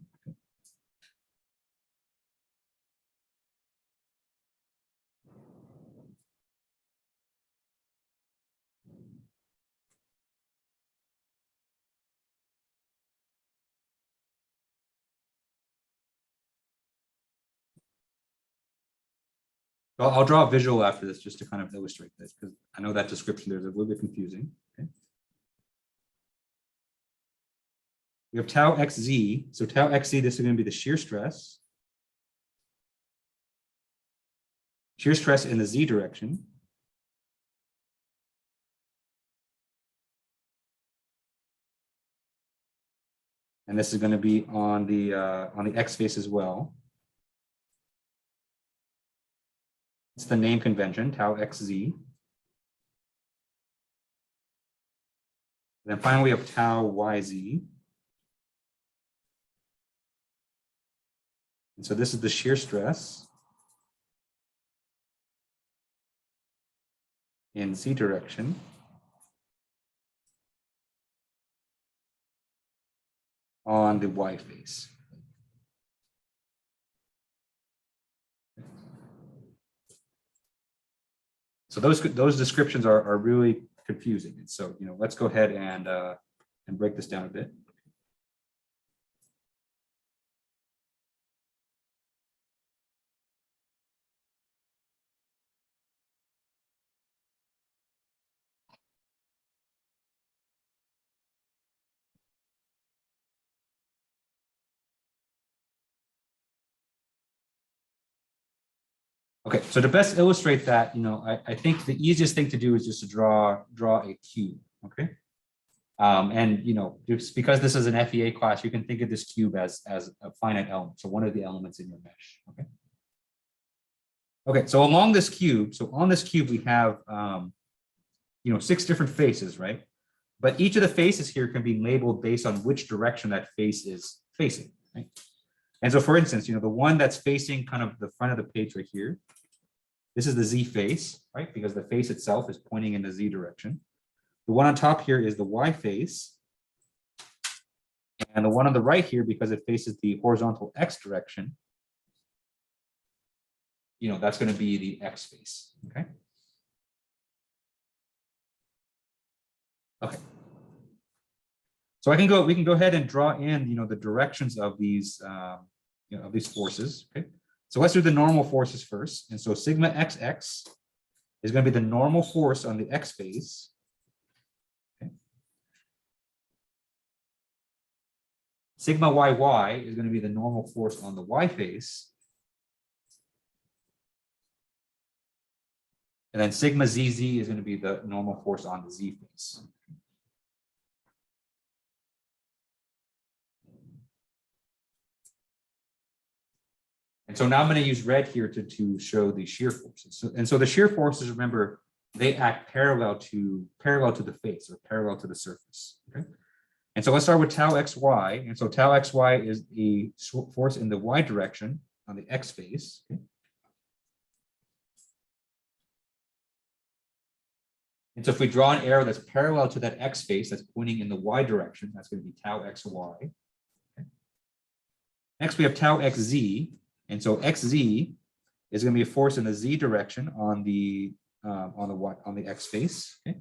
S1: I'll draw a visual after this just to kind of illustrate this, because I know that description there is a little bit confusing. Okay. We have tau xz. So tau xz, this is going to be the shear stress. Shear stress in the z direction. And this is going to be on the x face as well. It's the name convention, tau xz. Then finally, we have tau yz. And so this is the shear stress in z direction. On the y face. So those descriptions are really confusing. And so, let's go ahead and break this down a bit. Okay, so to best illustrate that, I think the easiest thing to do is just to draw a cube. Okay, And just because this is an FEA class, you can think of this cube as a finite element. So one of the elements in your mesh. Okay. Okay. So along this cube, so on this cube, we have 6 different faces, right? But each of the faces here can be labeled based on which direction that face is facing, right? And so for instance, the one that's facing kind of the front of the page right here, this is the Z face, right? Because the face itself is pointing in the Z direction. The one on top here is the Y face. And the one on the right here, because it faces the horizontal X direction, that's going to be the X face, okay? Okay. So we can go ahead and draw in, the directions of these, of these forces, okay? So let's do the normal forces first. And so sigma XX is going to be the normal force on the X face. Okay. Sigma YY is going to be the normal force on the Y face. And then sigma ZZ is going to be the normal force on the Z face. And so now I'm going to use red here to show the shear forces. So the shear forces, remember, they act parallel to the face or parallel to the surface. Okay. And so let's start with tau xy. And so tau xy is the force in the y direction on the x face. Okay. And so if we draw an arrow that's parallel to that x face that's pointing in the y direction, that's going to be tau xy. Okay. Next, we have tau xz. And so xz is going to be a force in the z direction on the x face. Okay.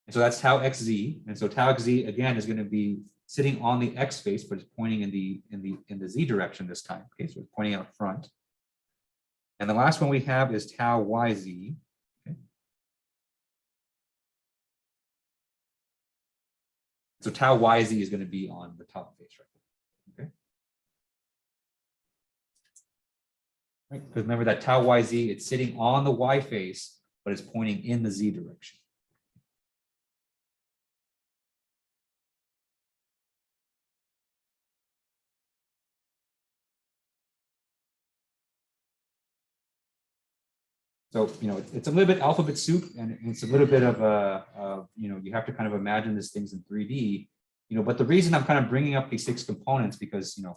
S1: And so that's tau xz. And so tau xz again is going to be sitting on the x face, but it's pointing in the z direction this time. Okay, so it's pointing out front. And the last one we have is tau yz. Okay. So tau yz is going to be on the top face right there. Okay. Right, because remember that tau yz, it's sitting on the y face, but it's pointing in the z direction. So, it's a little bit alphabet soup, and it's a little bit of a, you have to kind of imagine these things in 3D, but the reason I'm kind of bringing up these 6 components because, in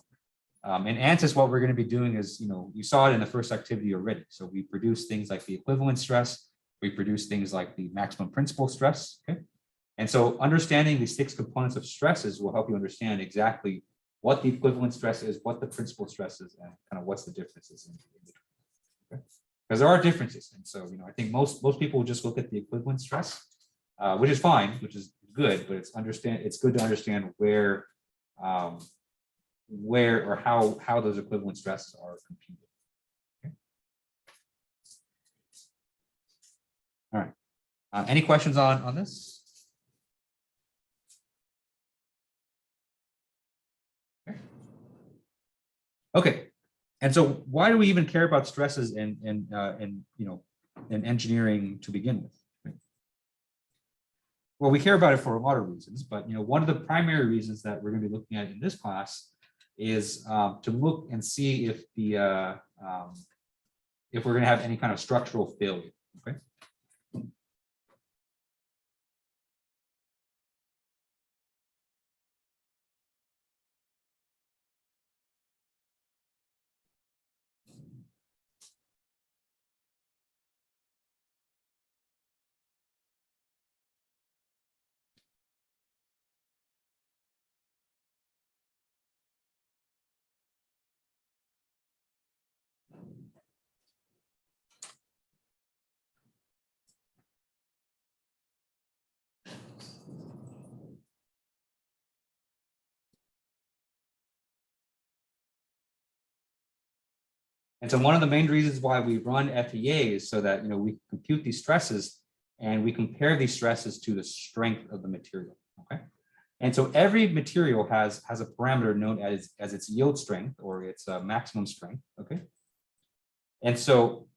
S1: ANSYS, what we're going to be doing is, you saw it in the first activity already. So we produce things like the equivalent stress, we produce things like the maximum principal stress, okay? And so understanding these 6 components of stresses will help you understand exactly what the equivalent stress is, what the principal stress is, and kind of what's the differences in between. Okay? Because there are differences. And so, I think most people will just look at the equivalent stress, which is fine, which is good, but it's good to understand where or how those equivalent stresses are computed. Okay. All right. Any questions on this? Okay. And so why do we even care about stresses in engineering to begin with? Right? Well, we care about it for a lot of reasons, but one of the primary reasons that we're going to be looking at in this class is to look and see if we're going to have any kind of structural failure. Okay. And so one of the main reasons why we run FEA is so that we compute these stresses and we compare these stresses to the strength of the material. Okay. And so every material has a parameter known as its yield strength or its maximum strength. Okay. And so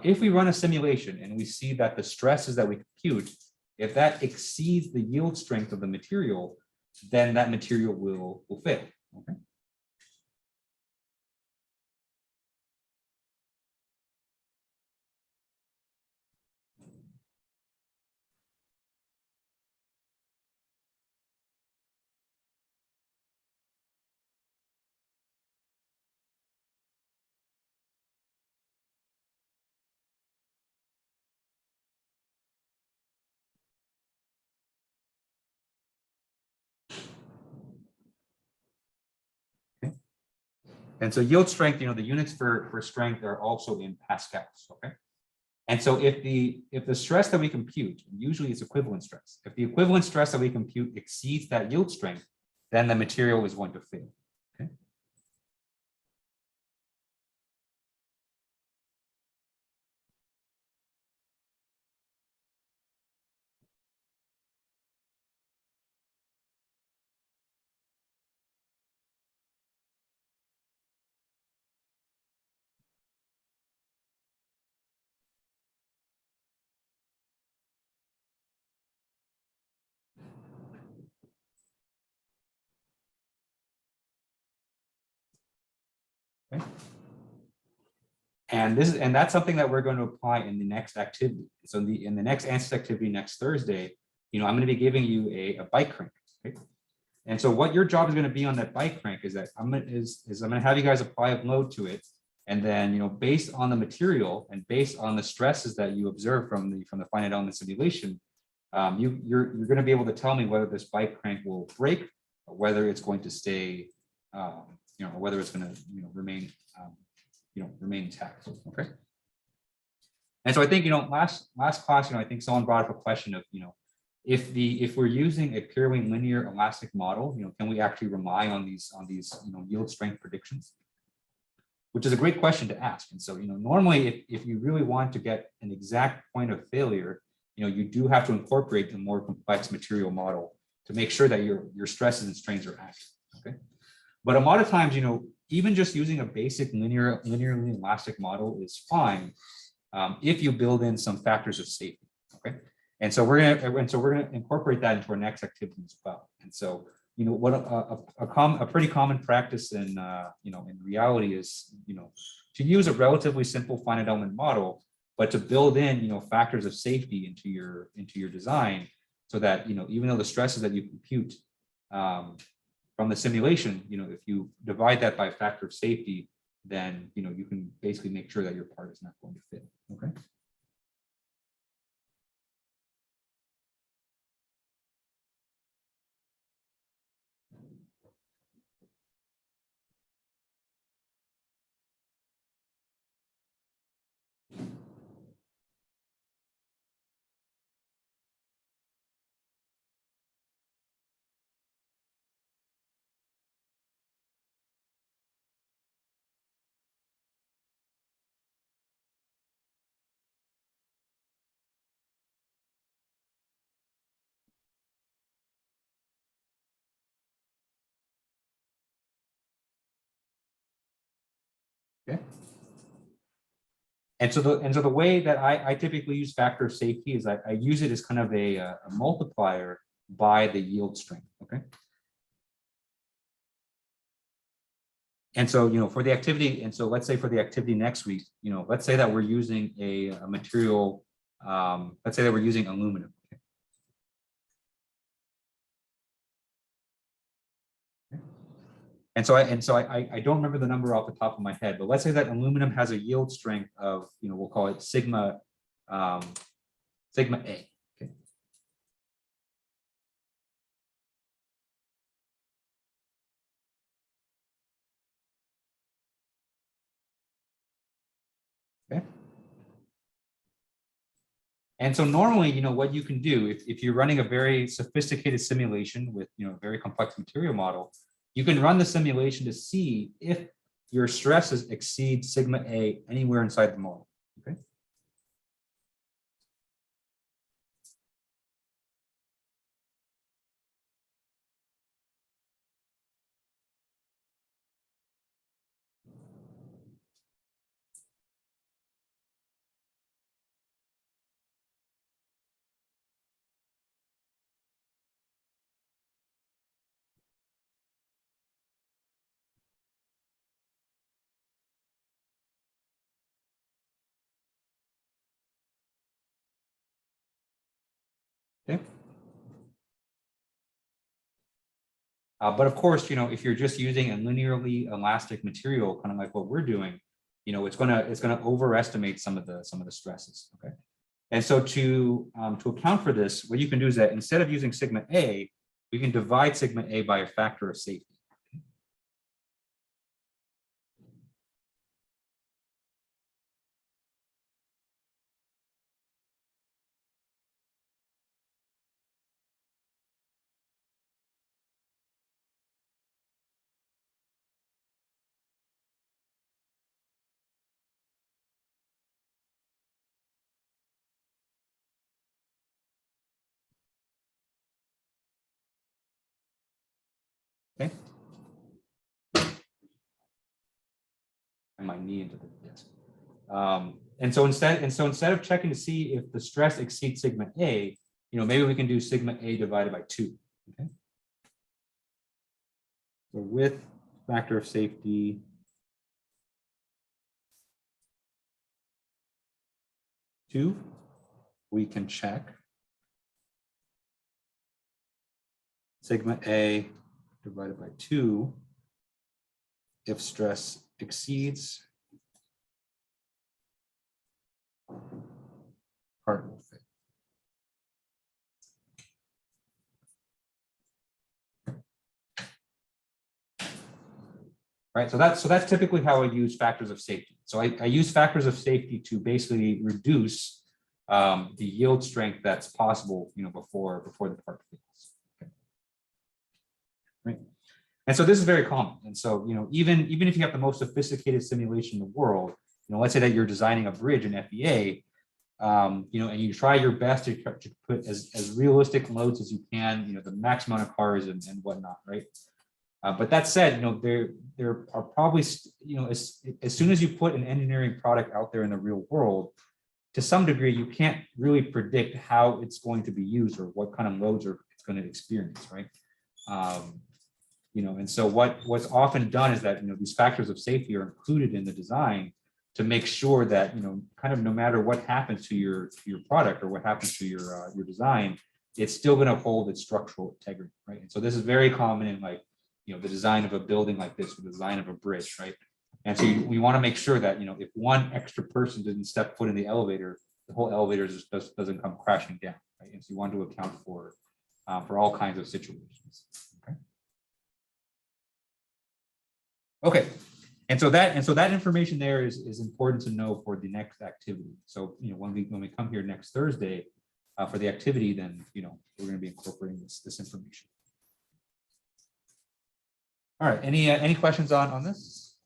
S1: if we run a simulation and we see that the stresses that we compute, if that exceeds the yield strength of the material, then that material will fail. Okay. And so yield strength, the units for strength are also in pascals, okay? And so if the stress that we compute, usually it's equivalent stress, if the equivalent stress that we compute exceeds that yield strength, then the material is going to fail, okay? Okay. And that's something that we're going to apply in the next activity. So in the next answers activity next Thursday, I'm going to be giving you a bike crank. Okay? And so what your job is going to be on that bike crank is that I'm going to have you guys apply a load to it, and then based on the material and based on the stresses that you observe from the finite element simulation, you're going to be able to tell me whether this bike crank will break or whether it's going to stay, or whether it's going to remain remain intact. Okay. And so I think last class, I think someone brought up a question of if we're using a purely linear elastic model, can we actually rely on these yield strength predictions? Which is a great question to ask. And so normally if you really want to get an exact point of failure, you do have to incorporate a more complex material model to make sure that your stresses and strains are accurate. Okay. But a lot of times, even just using a basic linearly elastic model is fine if you build in some factors of safety. Okay, and so we're gonna incorporate that into our next activity as well. And so what a pretty common practice in in reality is to use a relatively simple finite element model, but to build in factors of safety into your design, so that even though the stresses that you compute from the simulation, if you divide that by a factor of safety, then you can basically make sure that your part is not going to fit. Okay. Okay. And so the way that I typically use factor of safety is I use it as kind of a multiplier by the yield strength. Okay. And so for the activity, and so let's say for the activity next week, let's say that we're using a material, let's say that we're using aluminum. And so I don't remember the number off the top of my head, but let's say that aluminum has a yield strength of, we'll call it sigma, sigma A. Okay. Okay. And so normally, what you can do if you're running a very sophisticated simulation with, a very complex material model, you can run the simulation to see if your stresses exceed sigma A anywhere inside the model. Okay. Okay. But of course, if you're just using a linearly elastic material, kind of like what we're doing, it's gonna overestimate some of the stresses. Okay. And so to account for this, what you can do is that instead of using sigma A, we can divide sigma A by a factor of safety. Okay. And my knee into the desk. And so instead of checking to see if the stress exceeds sigma A, maybe we can do sigma A divided by 2. Okay. So with factor of safety 2, we can check sigma A divided by 2 if stress exceeds part will fit. Right, so that's typically how I use factors of safety. So I use factors of safety to basically reduce the yield strength that's possible, before the part fails. Okay. Right. And so this is very common. And so, even if you have the most sophisticated simulation in the world, let's say that you're designing a bridge in FEA, and you try your best to put as realistic loads as you can, the max amount of cars and whatnot, right? But that said, there are probably, as soon as you put an engineering product out there in the real world, to some degree, you can't really predict how it's going to be used or what kind of loads it's going to experience, right? And so what's often done is that, these factors of safety are included in the design to make sure that, kind of no matter what happens to your product or what happens to your design, it's still going to hold its structural integrity, right? And so this is very common in like, the design of a building like this, or the design of a bridge, right? And so we want to make sure that, if one extra person didn't step foot in the elevator, the whole elevator just doesn't come crashing down, right? And so you want to account for all kinds of situations. Okay. And so that information there is important to know for the next activity. So, when we come here next Thursday for the activity, then, we're going to be incorporating this information. All right. Any questions on this?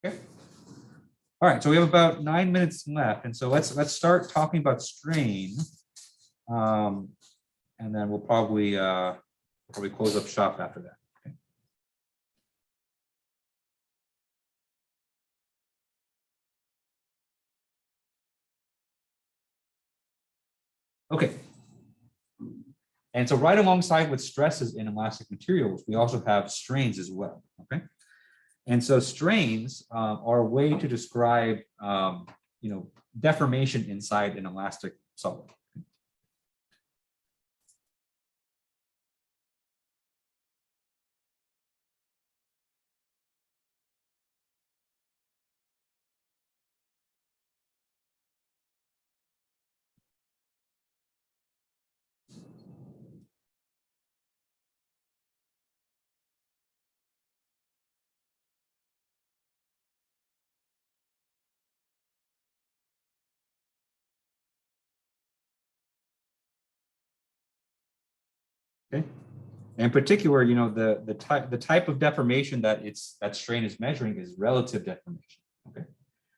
S1: Okay. All right. So we have about 9 minutes left, and so let's start talking about strain, and then we'll probably close up shop after that. Okay. And so right alongside with stresses in elastic materials, we also have strains as well, okay? And so strains are a way to describe, deformation inside an elastic solid. Okay. In particular, the type of deformation that strain is measuring is relative deformation. Okay.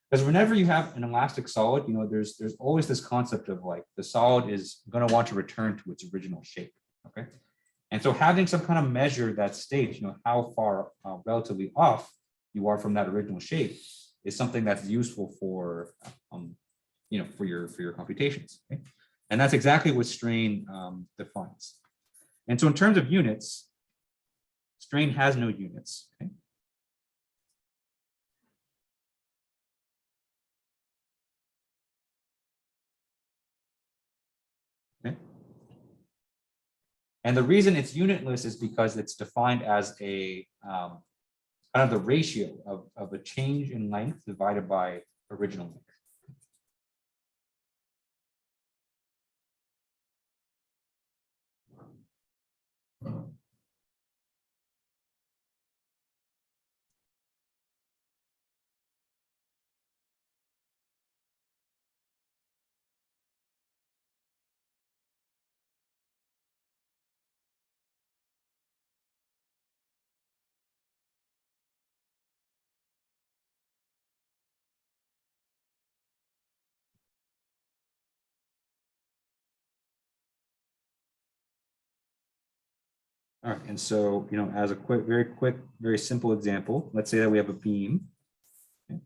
S1: Because whenever you have an elastic solid, there's always this concept of like the solid is going to want to return to its original shape. Okay. And so having some kind of measure that states, how far relatively off you are from that original shape is something that's useful for, for your computations. Okay? And that's exactly what strain defines. And so in terms of units, strain has no units. Okay? And the reason it's unitless is because it's defined as a kind of the ratio of a change in length divided by original length. All right, and so, as a very quick, very simple example, let's say that we have a beam. Okay.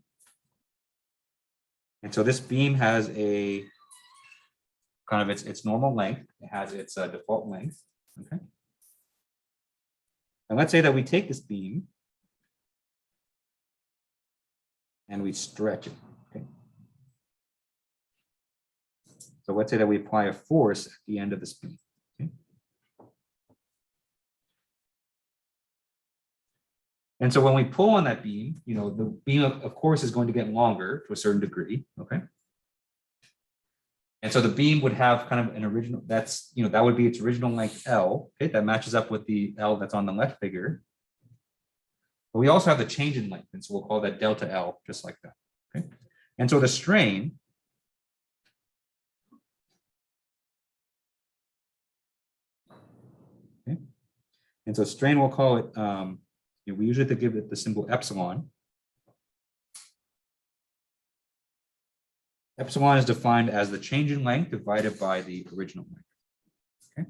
S1: And so this beam has a kind of its normal length. It has its default length. Okay. And let's say that we take this beam and we stretch it. Okay. So let's say that we apply a force at the end of this beam. Okay. And so when we pull on that beam, the beam of course is going to get longer to a certain degree. Okay. And so the beam would have kind of an original, that would be its original length L. Okay, that matches up with the L that's on the left figure. But we also have the change in length, and so we'll call that delta L, just like that. Okay. And so the strain and so strain, we'll call it, we usually have to give it the symbol epsilon. Epsilon is defined as the change in length divided by the original length. Okay.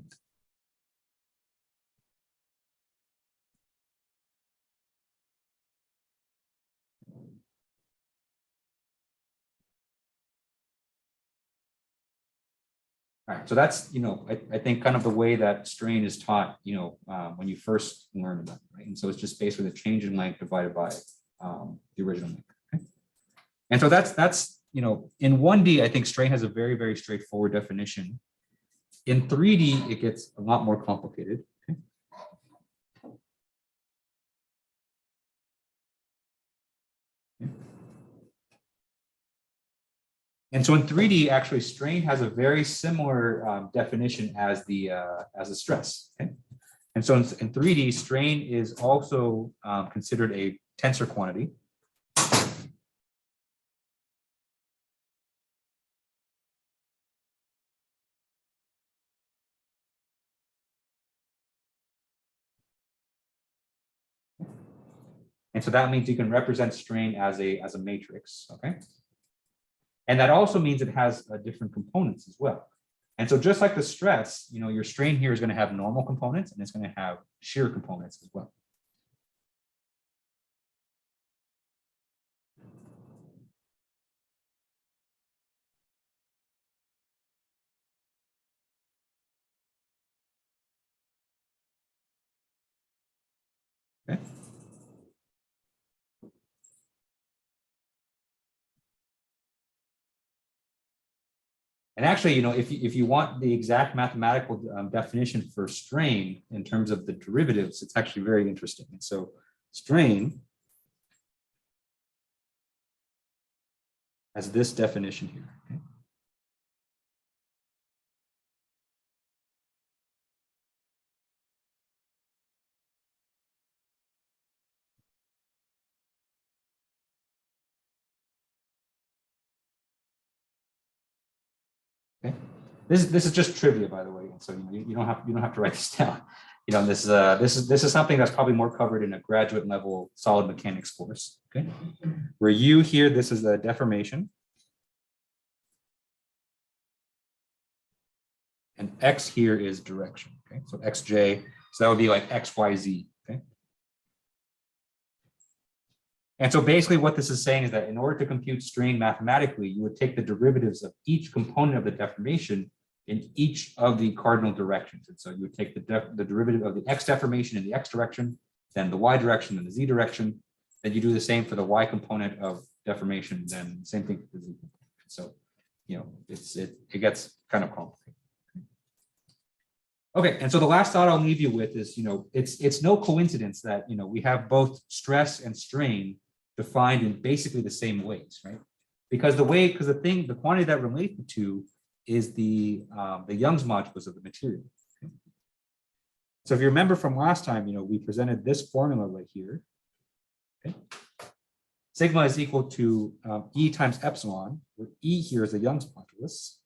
S1: All right, so that's, I think kind of the way that strain is taught, when you first learn about it, right? And so it's just basically the change in length divided by the original length. Okay? And so that's, in 1D, I think strain has a very, very straightforward definition. In 3D, it gets a lot more complicated. Okay? And so in 3D, actually, strain has a very similar definition as the stress. Okay? And so in 3D, strain is also considered a tensor quantity. And so that means you can represent strain as a matrix. Okay. And that also means it has different components as well. And so just like the stress, your strain here is going to have normal components and it's going to have shear components as well. Okay. And actually, if you want the exact mathematical definition for strain in terms of the derivatives, it's actually very interesting. And so strain has this definition here. Okay? Okay. This is just trivia, by the way. And so you don't have to write this down. This is something that's probably more covered in a graduate level solid mechanics course. Okay, where U here, this is the deformation, and X here is direction. Okay, so XJ, so that would be like XYZ. Okay. And so basically what this is saying is that in order to compute strain mathematically, you would take the derivatives of each component of the deformation in each of the cardinal directions. And so you would take the derivative of the X deformation in the X direction, then the Y direction and the Z direction. Then you do the same for the Y component of deformation, then same thing for the Z component. So, it gets kind of complicated. Okay, and so the last thought I'll leave you with is, it's no coincidence that, we have both stress and strain defined in basically the same ways, right? Because the quantity that relates the two is the Young's modulus of the material. Okay? So if you remember from last time, we presented this formula right here. Okay? Sigma is equal to E times epsilon, where E here is the Young's modulus.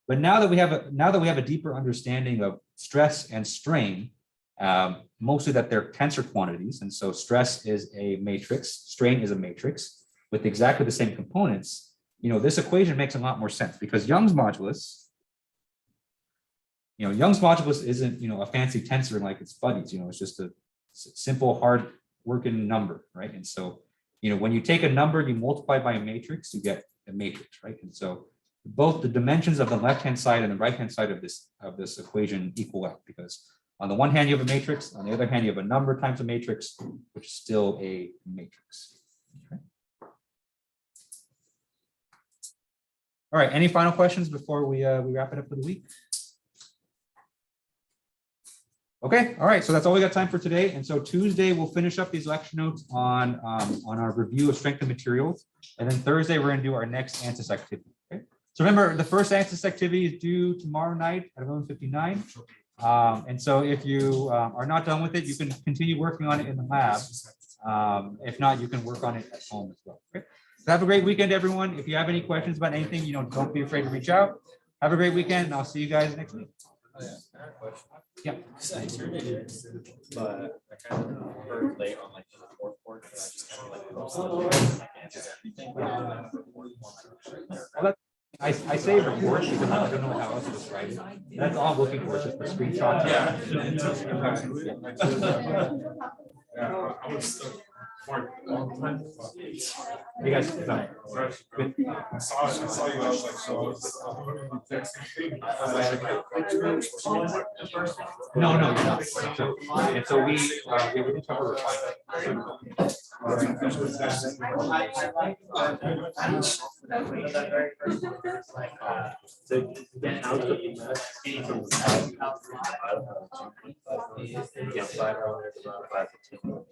S1: But now that we have a deeper understanding of stress and strain, mostly that they're tensor quantities, and so stress is a matrix, strain is a matrix with exactly the same components. This equation makes a lot more sense because Young's modulus isn't a fancy tensor like its buddies. It's just a simple hard working number, right? And so when you take a number, you multiply by a matrix, you get a matrix, right? And so both the dimensions of the left-hand side and the right-hand side of this equation equal out, because on the one hand you have a matrix, on the other hand you have a number times a matrix, which is still a matrix. Okay. All right, any final questions before we wrap it up for the week? Okay, all right, so that's all we got time for today. And so Tuesday, we'll finish up these lecture notes on our review of strength of materials. And then Thursday, we're gonna do our next ANSYS activity, okay? So remember, the first ANSYS activity is due tomorrow night at 11:59. And so if you are not done with it, you can continue working on it in the lab. If not, you can work on it at home as well, okay? So have a great weekend, everyone. If you have any questions about anything, don't be afraid to reach out. Have a great weekend, and I'll see you guys next week. Yeah.
S4: I turned it in, but I kind of heard late on like the fourth board, and I just kind of like answered everything.
S1: I say report because I don't know how else to describe it. That's all I'm looking for, is just the screenshots.
S5: Yeah, I was for a long time.
S1: You guys, sorry. Good.
S5: I saw you. I was like, so.
S1: No, you're not. So, and so we didn't cover refinement.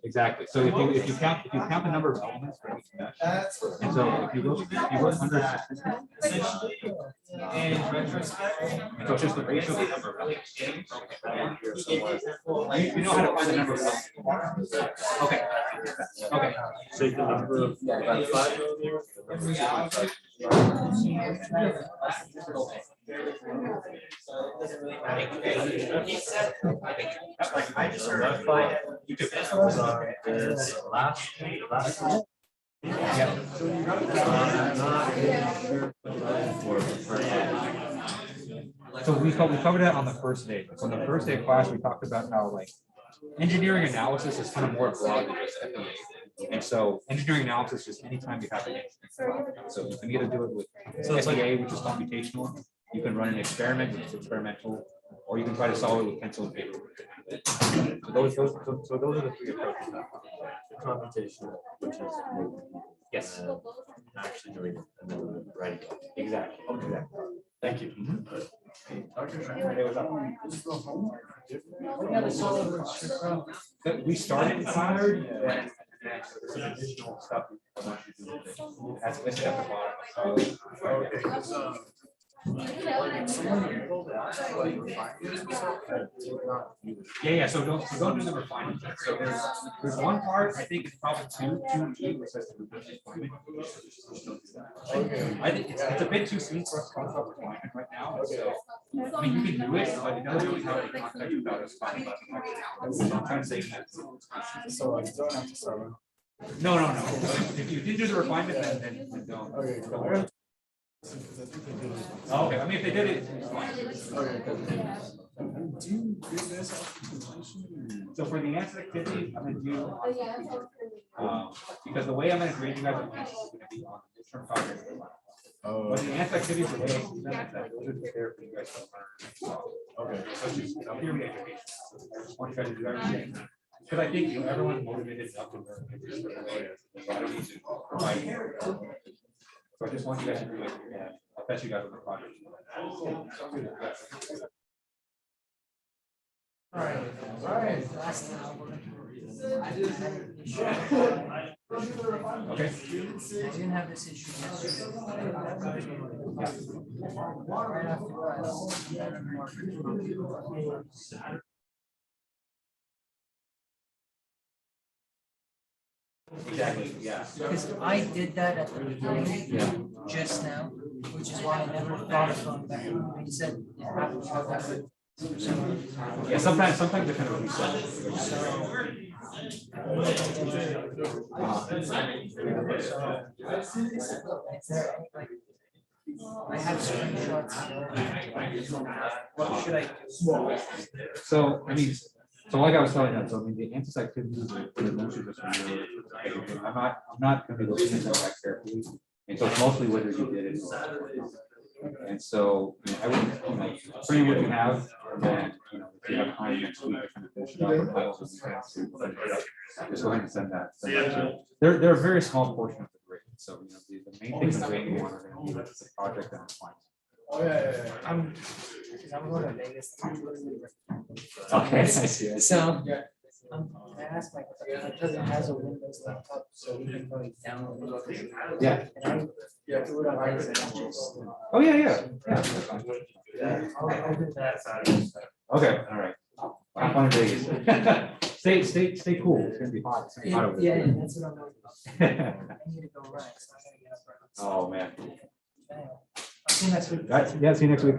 S1: Exactly. So if you count the number of elements for each mesh, and so if you look under and so it's just the ratio of the number of elements. You know how to find the number of elements. Okay. Okay.
S4: So the number of about 5
S1: I just heard you took this last. Yeah. So we covered that on the first day. So on the first day of class, we talked about how engineering analysis is kind of more broad than just FEA. And so engineering analysis is anytime you have an engineering problem. So you can either do it with FEA, which is computational. You can run an experiment, which is experimental, or you can try to solve it with pencil and paper. So those are the three approaches.
S4: computation, which is
S1: Yes,
S4: actually doing it and then writing it.
S1: exactly.
S4: Thank you.
S1: We started hard, and some additional stuff I want you to do with it. That's listed at the bottom. Yeah. So don't do the refinement. So there's one part, I think it's probably two which says the refinement. I think it's a bit too soon for us to talk about refinement right now. So I mean, you can do it, but it doesn't really have any context about us talking about it. So I'm trying to say that.
S5: So I don't have to start.
S1: No. If you didn't do the refinement, then don't.
S5: Okay.
S1: Don't worry. Okay, I mean, if they did it, it's fine.
S5: Do you do this?
S1: So for the answer activity, I'm gonna do, because the way I'm gonna grade you guys on answers is gonna be on the midterm project.
S5: Oh,
S1: But the answer activities, the way I see them is that those are just there for you guys to learn.
S5: okay.
S1: So it's just, theory education. I just want you guys to do everything. Because I think everyone's motivated up to learn. So I don't need to provide more. So I just want you guys to do it. Yeah, I'll bet you guys on the project.
S2: Alright, last hour.
S1: Okay.
S2: I didn't have this issue yesterday. Right after class.
S1: Exactly, yeah.
S2: Because I did that at the beginning, just now, which is why I never thought of going back. He said it happened to that.
S1: Yeah, sometimes it kind of resets.
S2: Is there any, like, I have screenshots. What should I do?
S1: So, I mean, so like I was telling them, so I mean, the antis activities are mostly just I'm not gonna be looking at them that carefully. And so it's mostly whether you did it. And so, you know, I would, bring what you have, and then, if you have time next week to kind of finish it up, or also you can just go ahead and send that. To they're a very small portion of the grade. So, the main things in grade one are going to be the project and the finals.
S5: Oh, yeah.
S2: I'm going to Vegas.
S1: Okay, I see.
S2: So, I asked my cousin has a Windows laptop, so he can go download it.
S1: Yeah.
S2: And I do it on Vegas and just.
S1: Oh, yeah. That's fine.
S2: I'll do that.
S1: Okay, all right. Have fun in Vegas. Stay cool. It's gonna be hot. It's gonna be hot over
S2: Yeah,
S1: there.
S2: that's what I'm worried about. I need to go run, so I gotta get up early.
S1: Oh, man.
S2: Anyway, I'll see you next week.
S1: Yeah, see you next week.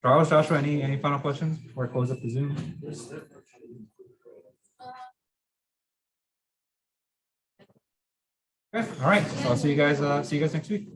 S1: Charles, Joshua, any final questions before I close up the Zoom? Okay, all right. So I'll see you guys next week.